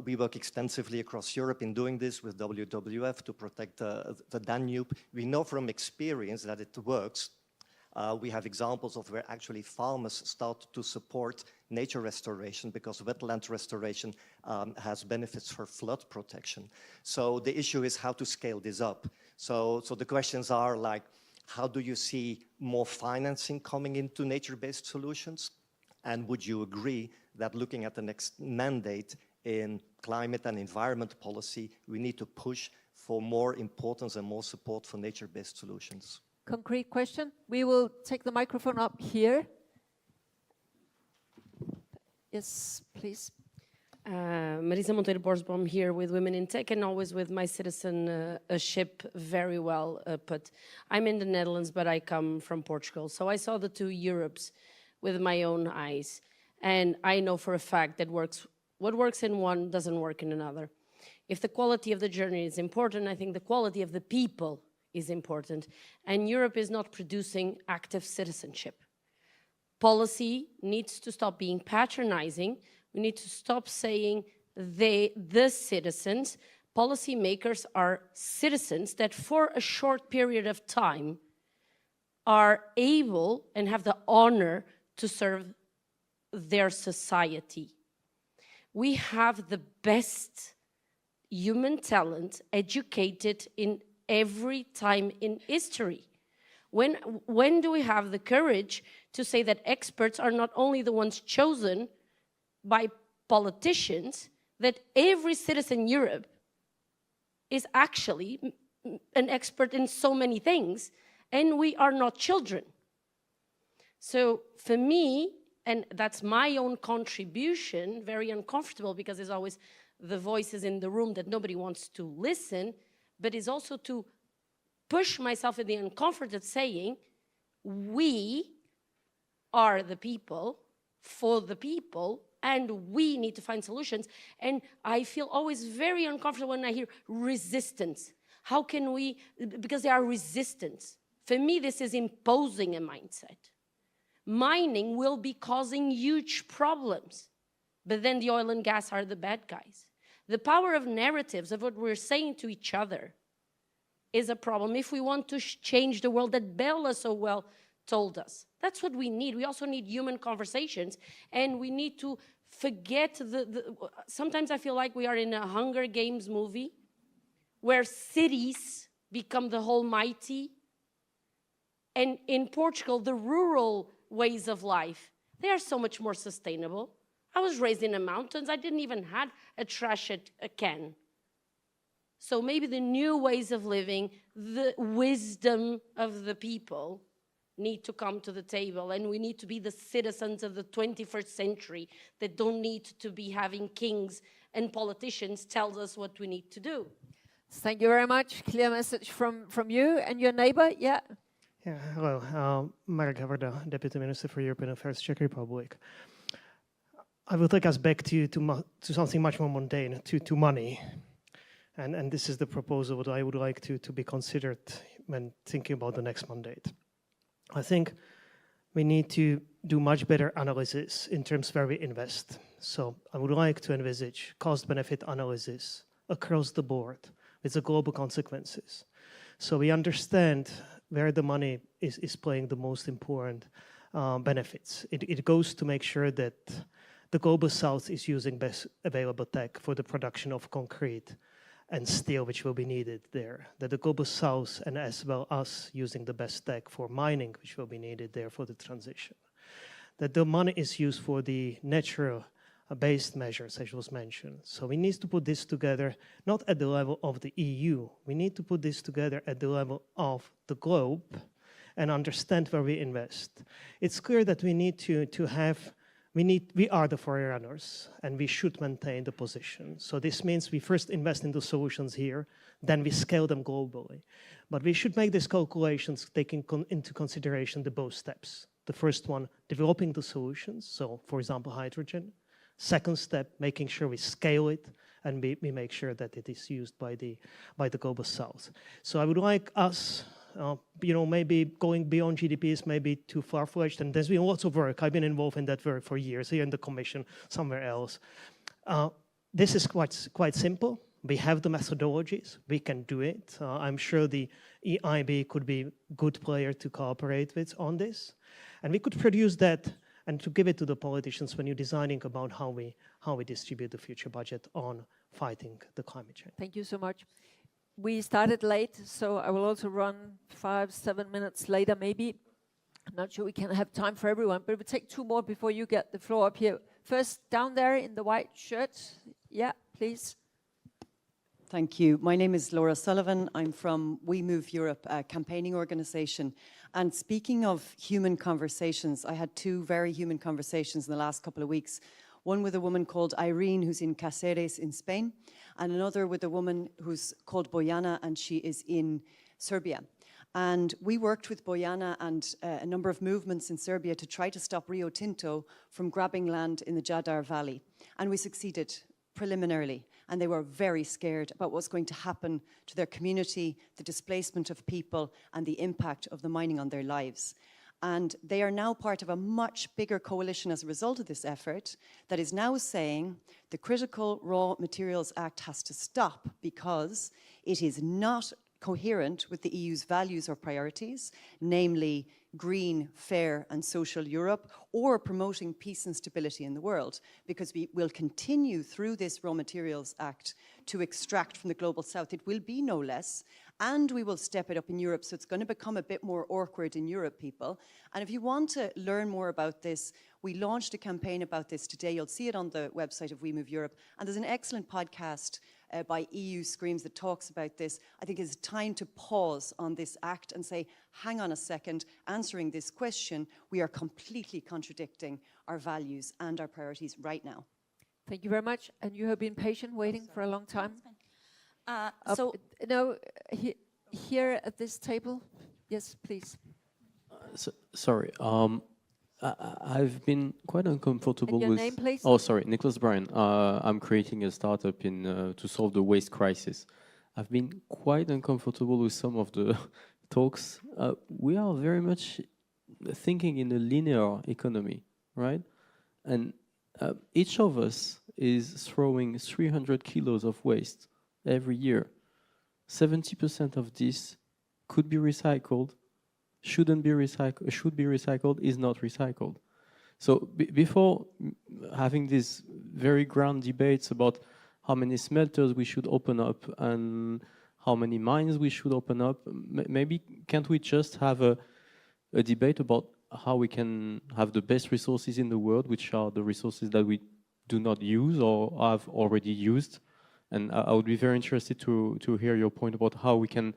S11: We work extensively across Europe in doing this with WWF to protect the Danube. We know from experience that it works. We have examples of where actually farmers start to support nature restoration because wetland restoration has benefits for flood protection. So the issue is how to scale this up. So the questions are like, how do you see more financing coming into nature-based solutions? And would you agree that looking at the next mandate in climate and environment policy, we need to push for more importance and more support for nature-based solutions?
S1: Concrete question. We will take the microphone up here. Yes, please.
S12: Marisa Monteiro Borsboom here with Women in Tech, and always with my citizenship very well put. I'm in the Netherlands, but I come from Portugal. So I saw the two Europes with my own eyes. And I know for a fact that what works in one doesn't work in another. If the quality of the journey is important, I think the quality of the people is important. And Europe is not producing active citizenship. Policy needs to stop being patronizing. We need to stop saying the citizens. Policymakers are citizens that for a short period of time are able and have the honor to serve their society. We have the best human talent educated in every time in history. When do we have the courage to say that experts are not only the ones chosen by politicians, that every citizen in Europe is actually an expert in so many things, and we are not children. So for me, and that's my own contribution, very uncomfortable because there's always the voices in the room that nobody wants to listen, but is also to push myself in the uncomfort of saying, we are the people, for the people, and we need to find solutions. And I feel always very uncomfortable when I hear resistance. How can we, because there are resistance. For me, this is imposing a mindset. Mining will be causing huge problems, but then the oil and gas are the bad guys. The power of narratives, of what we're saying to each other, is a problem if we want to change the world that Bella so well told us. That's what we need. We also need human conversations, and we need to forget sometimes I feel like we are in a Hunger Games movie where cities become the almighty, and in Portugal, the rural ways of life, they are so much more sustainable. I was raised in the mountains. I didn't even have a trash can. So maybe the new ways of living, the wisdom of the people need to come to the table, and we need to be the citizens of the 21st century that don't need to be having kings and politicians tell us what we need to do.
S1: Thank you very much. Clear message from you and your neighbor. Yeah.
S13: Yeah, hello. Marek Havrda, Deputy Minister for European Affairs, Czech Republic. I will take us back to something much more mundane, to money. And this is the proposal that I would like to be considered when thinking about the next mandate. I think we need to do much better analysis in terms of where we invest. So I would like to envisage cost-benefit analysis across the board with the global consequences. So we understand where the money is playing the most important benefits. It goes to make sure that the global south is using best available tech for the production of concrete and steel, which will be needed there. That the global south, and as well us, using the best tech for mining, which will be needed there for the transition. That the money is used for the natural based measures, as was mentioned. So we need to put this together, not at the level of the EU. We need to put this together at the level of the globe and understand where we invest. It's clear that we need to have, we are the forerunners, and we should maintain the position. So this means we first invest in the solutions here, then we scale them globally. But we should make these calculations taking into consideration the both steps. The first one, developing the solutions, so for example, hydrogen. Second step, making sure we scale it and we make sure that it is used by the global south. So I would like us, maybe going beyond GDP is maybe too far-fetched, and there's been lots of work. I've been involved in that work for years, here in the Commission, somewhere else. This is quite simple. We have the methodologies. We can do it. I'm sure the EIB could be a good player to cooperate with on this. And we could produce that and to give it to the politicians when you're designing about how we distribute the future budget on fighting the climate change.
S1: Thank you so much. We started late, so I will also run 5-7 minutes later maybe. I'm not sure we can have time for everyone, but we'll take 2 more before you get the floor up here. First, down there in the white shirt. Yeah, please.
S14: Thank you. My name is Laura Sullivan. I'm from We Move Europe, a campaigning organisation. And speaking of human conversations, I had 2 very human conversations in the last couple of weeks. One with a woman called Irene, who's in Cáceres in Spain, and another with a woman who's called Bojana, and she is in Serbia. And we worked with Bojana and a number of movements in Serbia to try to stop Rio Tinto from grabbing land in the Jadar Valley. And we succeeded preliminarily. And they were very scared about what's going to happen to their community, the displacement of people, and the impact of the mining on their lives. And they are now part of a much bigger coalition as a result of this effort that is now saying the Critical Raw Materials Act has to stop because it is not coherent with the EU's values or priorities, namely green, fair and social Europe, or promoting peace and stability in the world, because we will continue through this Raw Materials Act to extract from the Global South. It will be no less, and we will step it up in Europe, so it's going to become a bit more awkward in Europe, people. And if you want to learn more about this, we launched a campaign about this today. You'll see it on the website of We Move Europe, and there's an excellent podcast by EU Screams that talks about this. I think it's time to pause on this act and say, hang on a second, answering this question, we are completely contradicting our values and our priorities right now.
S1: Thank you very much. And you have been patient waiting for a long time. Here at this table. Yes, please.
S15: Sorry. I've been quite uncomfortable
S1: and your
S15: with.
S1: Name, please?
S15: Oh, sorry, Nicholas Bryan. I'm creating a startup to solve the waste crisis. I've been quite uncomfortable with some of the talks. We are very much thinking in a linear economy, right? And each of us is throwing 300 kilos of waste every year. 70% of this could be recycled, should be recycled, is not recycled. So before having these very grand debates about how many smelters we should open up and how many mines we should open up, maybe can't we just have a debate about how we can have the best resources in the world, which are the resources that we do not use or have already used? And I would be very interested to hear your point about how we can,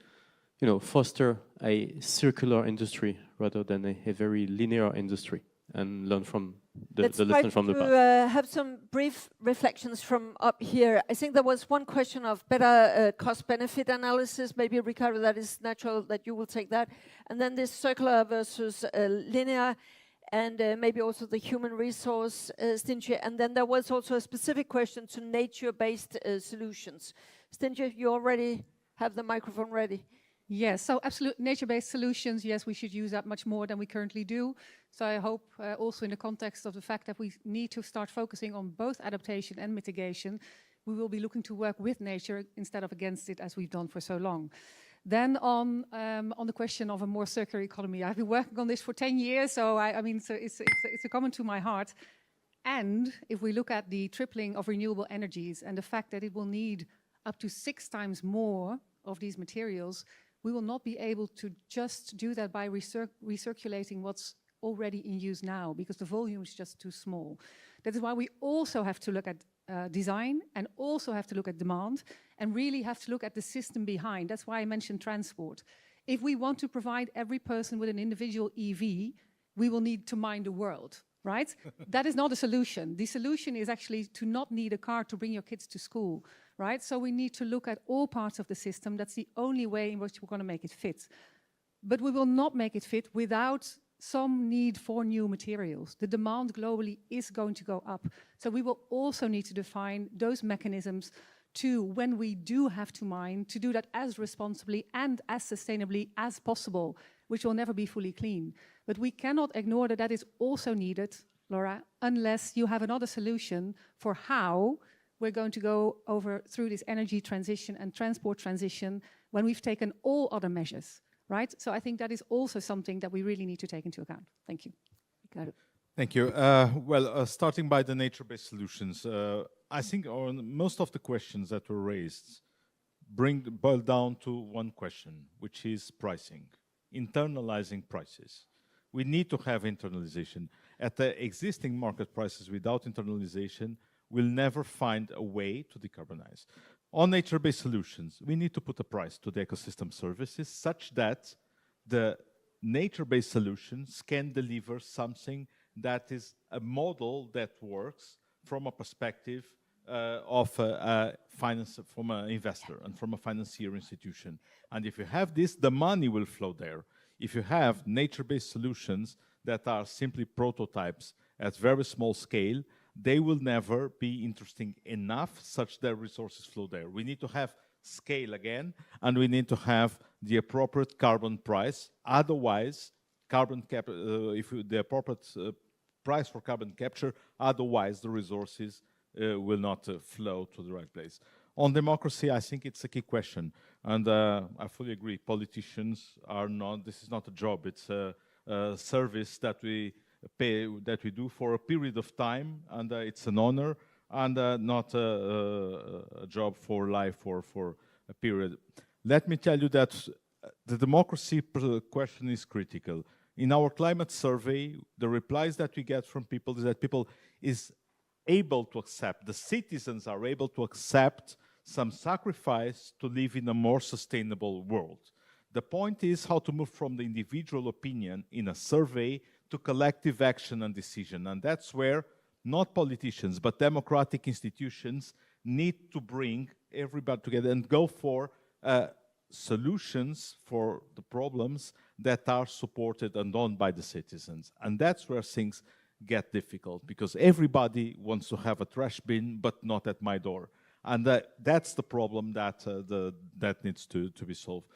S15: foster a circular industry rather than a very linear industry, and learn from the lesson from the past.
S1: Let's have some brief reflections from up here. I think there was one question of better cost-benefit analysis. Maybe, Ricardo, that is natural that you will take that. And then this circular versus linear, and maybe also the human resource, Stintje. And then there was also a specific question to nature-based solutions. Stintje, you already have the microphone ready.
S4: Yes, so absolute nature-based solutions, yes, we should use that much more than we currently do. So I hope also in the context of the fact that we need to start focusing on both adaptation and mitigation, we will be looking to work with nature instead of against it as we've done for so long. Then on the question of a more circular economy, I've been working on this for 10 years, so it's a comment to my heart. And if we look at the tripling of renewable energies and the fact that it will need up to 6 times more of these materials, we will not be able to just do that by recirculating what's already in use now, because the volume is just too small. That is why we also have to look at design and also have to look at demand and really have to look at the system behind. That's why I mentioned transport. If we want to provide every person with an individual EV, we will need to mine the world, right? That is not a solution. The solution is actually to not need a car to bring your kids to school, right? So we need to look at all parts of the system. That's the only way in which we're going to make it fit. But we will not make it fit without some need for new materials. The demand globally is going to go up. So we will also need to define those mechanisms to, when we do have to mine, to do that as responsibly and as sustainably as possible, which will never be fully clean. But we cannot ignore that that is also needed, Laura, unless you have another solution for how we're going to go through this energy transition and transport transition when we've taken all other measures, right? So I think that is also something that we really need to take into account. Thank you.
S1: Got it.
S3: Thank you. Starting by the nature-based solutions, I think most of the questions that were raised boil down to one question, which is pricing, internalizing prices. We need to have internalization. At the existing market prices without internalization, we'll never find a way to decarbonize. On nature-based solutions, we need to put a price to the ecosystem services such that the nature-based solutions can deliver something that is a model that works from a perspective of finance, from an investor and from a financier institution. And if you have this, the money will flow there. If you have nature-based solutions that are simply prototypes at very small scale, they will never be interesting enough such that resources flow there. We need to have scale again, and we need to have the appropriate carbon price. Otherwise, the appropriate price for carbon capture, otherwise the resources will not flow to the right place. On democracy, I think it's a key question, and I fully agree. Politicians are not. This is not a job. It's a service that we pay, that we do for a period of time, and it's an honor, and not a job for life or for a period. Let me tell you that the democracy question is critical. In our climate survey, the replies that we get from people is that people is able to accept, the citizens are able to accept some sacrifice to live in a more sustainable world. The point is how to move from the individual opinion in a survey to collective action and decision. And that's where not politicians, but democratic institutions need to bring everybody together and go for solutions for the problems that are supported and done by the citizens. And that's where things get difficult, because everybody wants to have a trash bin, but not at my door. And that's the problem that, that needs to be solved.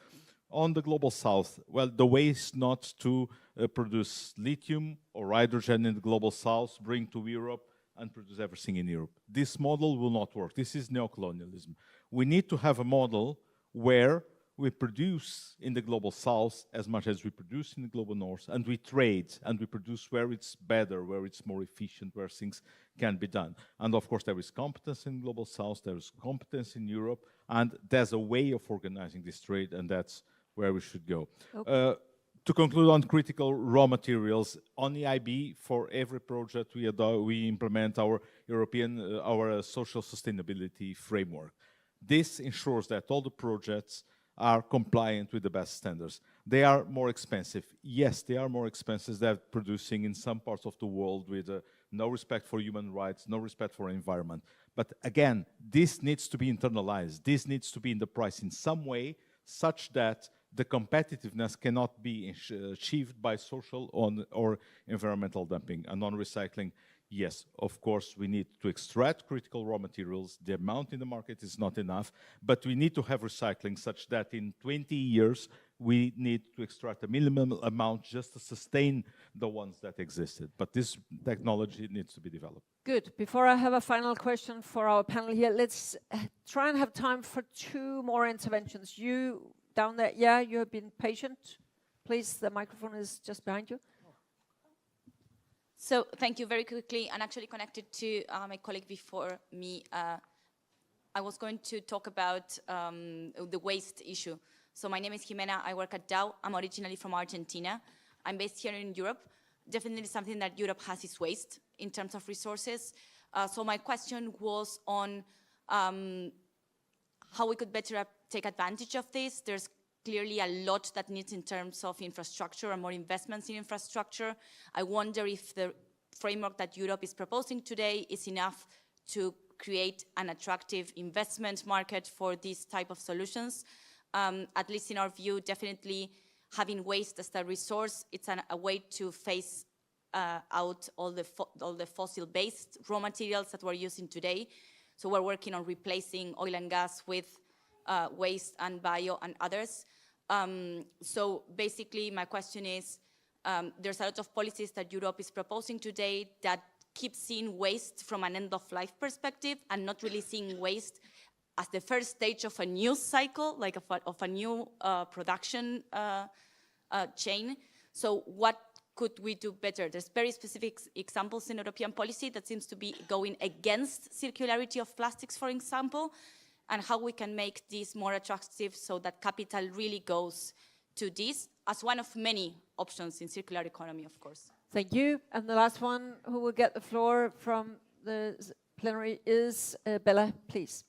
S3: On the Global South, well, the way is not to produce lithium or hydrogen in the Global South, bring to Europe and produce everything in Europe. This model will not work. This is neocolonialism. We need to have a model where we produce in the Global South as much as we produce in the Global North, and we trade, and we produce where it's better, where it's more efficient, where things can be done. And of course, there is competence in Global South, there is competence in Europe, and there's a way of organizing this trade, and that's where we should go. Okay. To conclude on critical raw materials, on EIB, for every project we implement our European, our social sustainability framework. This ensures that all the projects are compliant with the best standards. They are more expensive. Yes, they are more expensive than producing in some parts of the world with no respect for human rights, no respect for environment. But again, this needs to be internalized. This needs to be in the price in some way such that the competitiveness cannot be achieved by social or environmental dumping. And on recycling, yes, of course, we need to extract critical raw materials. The amount in the market is not enough, but we need to have recycling such that in 20 years, we need to extract a minimum amount just to sustain the ones that existed. But this technology needs to be developed.
S1: Good. Before I have a final question for our panel here, let's try and have time for 2 more interventions. You down there, yeah, you have been patient. Please, the microphone is just behind you.
S16: So thank you very quickly, and actually connected to my colleague before me. I was going to talk about the waste issue. So my name is Jimena, I work at Dow. I'm originally from Argentina. I'm based here in Europe. Definitely something that Europe has is waste in terms of resources. So my question was on how we could better take advantage of this. There's clearly a lot that needs in terms of infrastructure and more investments in infrastructure. I wonder if the framework that Europe is proposing today is enough to create an attractive investment market for these type of solutions. At least in our view, definitely having waste as a resource, it's a way to phase out all the fossil-based raw materials that we're using today. So we're working on replacing oil and gas with waste and bio and others. So basically my question is, there's a lot of policies that Europe is proposing today that keep seeing waste from an end-of-life perspective and not really seeing waste as the first stage of a new cycle, like of a new production chain. So what could we do better? There's very specific examples in European policy that seems to be going against circularity of plastics, for example, and how we can make this more attractive so that capital really goes to this as one of many options in circular economy, of course.
S1: Thank you. And the last one who will get the floor from the plenary is Bella, please.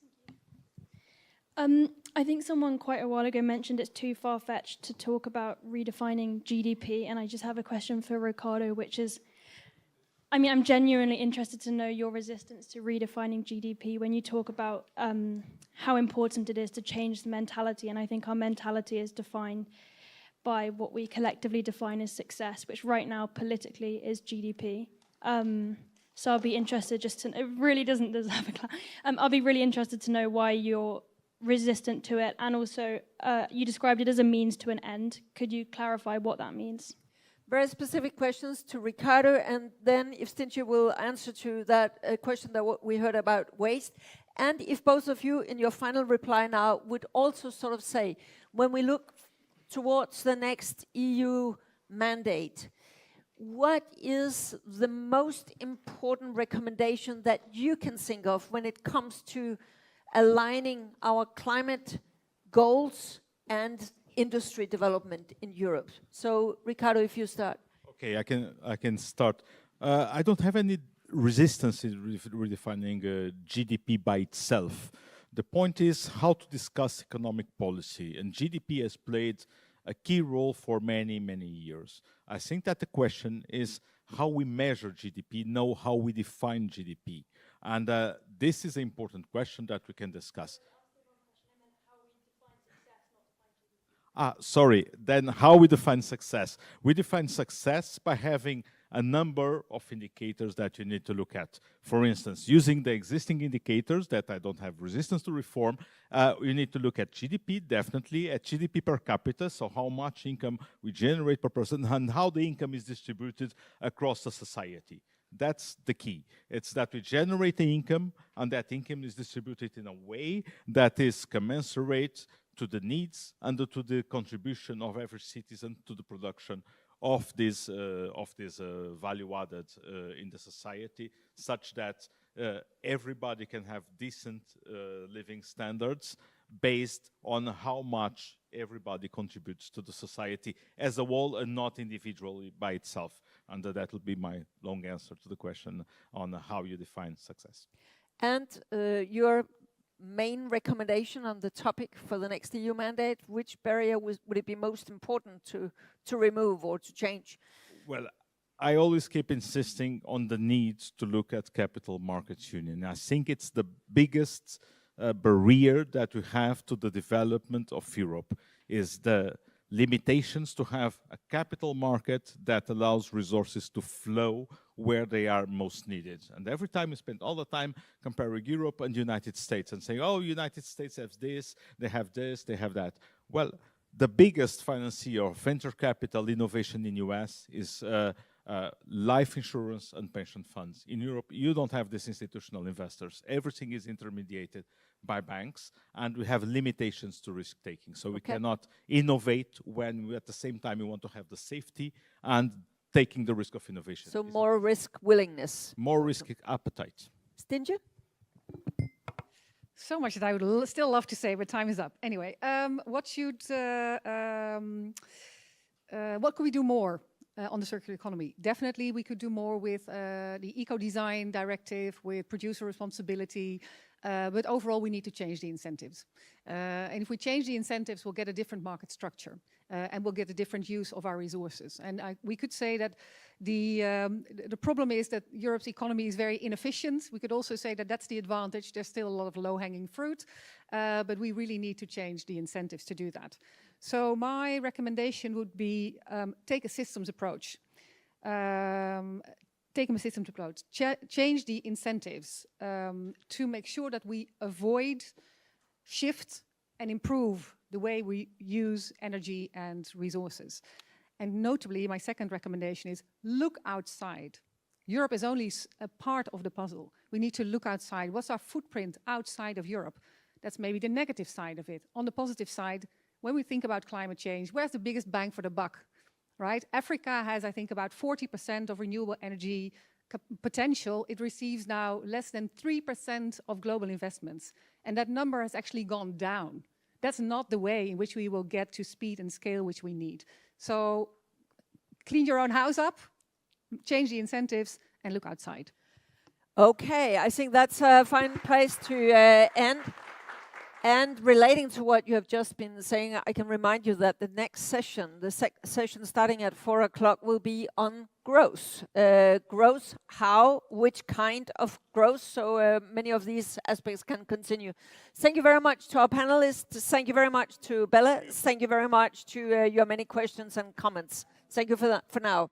S17: I think someone quite a while ago mentioned it's too far-fetched to talk about redefining GDP, and I just have a question for Ricardo, which is, I mean, I'm genuinely interested to know your resistance to redefining GDP when you talk about how important it is to change the mentality. And I think our mentality is defined by what we collectively define as success, which right now politically is GDP. So I'll be interested just to, it really doesn't deserve a clap. I'll be really interested to know why you're resistant to it. And also, you described it as a means to an end. Could you clarify what that means?
S1: Very specific questions to Ricardo, and then if Stintje will answer to that question that we heard about waste. And if both of you, in your final reply now, would also sort of say, when we look towards the next EU mandate, what is the most important recommendation that you can think of when it comes to aligning our climate goals and industry development in Europe? So, Ricardo, if you start.
S3: Okay, I can start. I don't have any resistance in redefining GDP by itself. The point is how to discuss economic policy, and GDP has played a key role for many, many years. I think that the question is how we measure GDP, know how we define GDP. And this is an important question that we can discuss. Sorry, then how we define success? We define success by having a number of indicators that you need to look at. For instance, using the existing indicators that I don't have resistance to reform, you need to look at GDP, definitely, at GDP per capita, so how much income we generate per person, and how the income is distributed across the society. That's the key. It's that we generate the income, and that income is distributed in a way that is commensurate to the needs and to the contribution of every citizen to the production of this value added in the society, such that everybody can have decent living standards based on how much everybody contributes to the society as a whole and not individually by itself. And that will be my long answer to the question on how you define success.
S1: And your main recommendation on the topic for the next EU mandate, which barrier would it be most important to remove or to change?
S3: Well, I always keep insisting on the need to look at capital markets union. I think it's the biggest barrier that we have to the development of Europe, is the limitations to have a capital market that allows resources to flow where they are most needed. And every time we spend all the time comparing Europe and the United States and saying, oh, United States has this, they have that. Well, the biggest financier of venture capital innovation in US is life insurance and pension funds. In Europe, you don't have these institutional investors. Everything is intermediated by banks, and we have limitations to risk-taking. So we cannot innovate when we, at the same time, we want to have the safety and taking the risk of innovation.
S1: So more risk willingness.
S3: More risk appetite.
S1: Stintje?
S4: So much that I would still love to say, but time is up. Anyway, what could we do more on the circular economy? Definitely we could do more with the eco-design directive, with producer responsibility, but overall we need to change the incentives. And if we change the incentives, we'll get a different market structure and we'll get a different use of our resources. And we could say that the problem is that Europe's economy is very inefficient. We could also say that that's the advantage. There's still a lot of low-hanging fruit, but we really need to change the incentives to do that. So my recommendation would be take a systems approach. Change the incentives to make sure that we avoid, shift, and improve the way we use energy and resources. And notably, my second recommendation is look outside. Europe is only a part of the puzzle. We need to look outside. What's our footprint outside of Europe? That's maybe the negative side of it. On the positive side, when we think about climate change, where's the biggest bang for the buck? Right? Africa has, I think, about 40% of renewable energy potential. It receives now less than 3% of global investments. And that number has actually gone down. That's not the way in which we will get to speed and scale which we need. So clean your own house up, change the incentives, and look outside.
S1: Okay, I think that's a fine place to end. And relating to what you have just been saying, I can remind you that the next session, session starting at 4 o'clock, will be on growth. Growth, how, which kind of growth, so many of these aspects can continue. Thank you very much to our panelists. Thank you very much to Bella. Thank you very much to your many questions and comments. Thank you for now.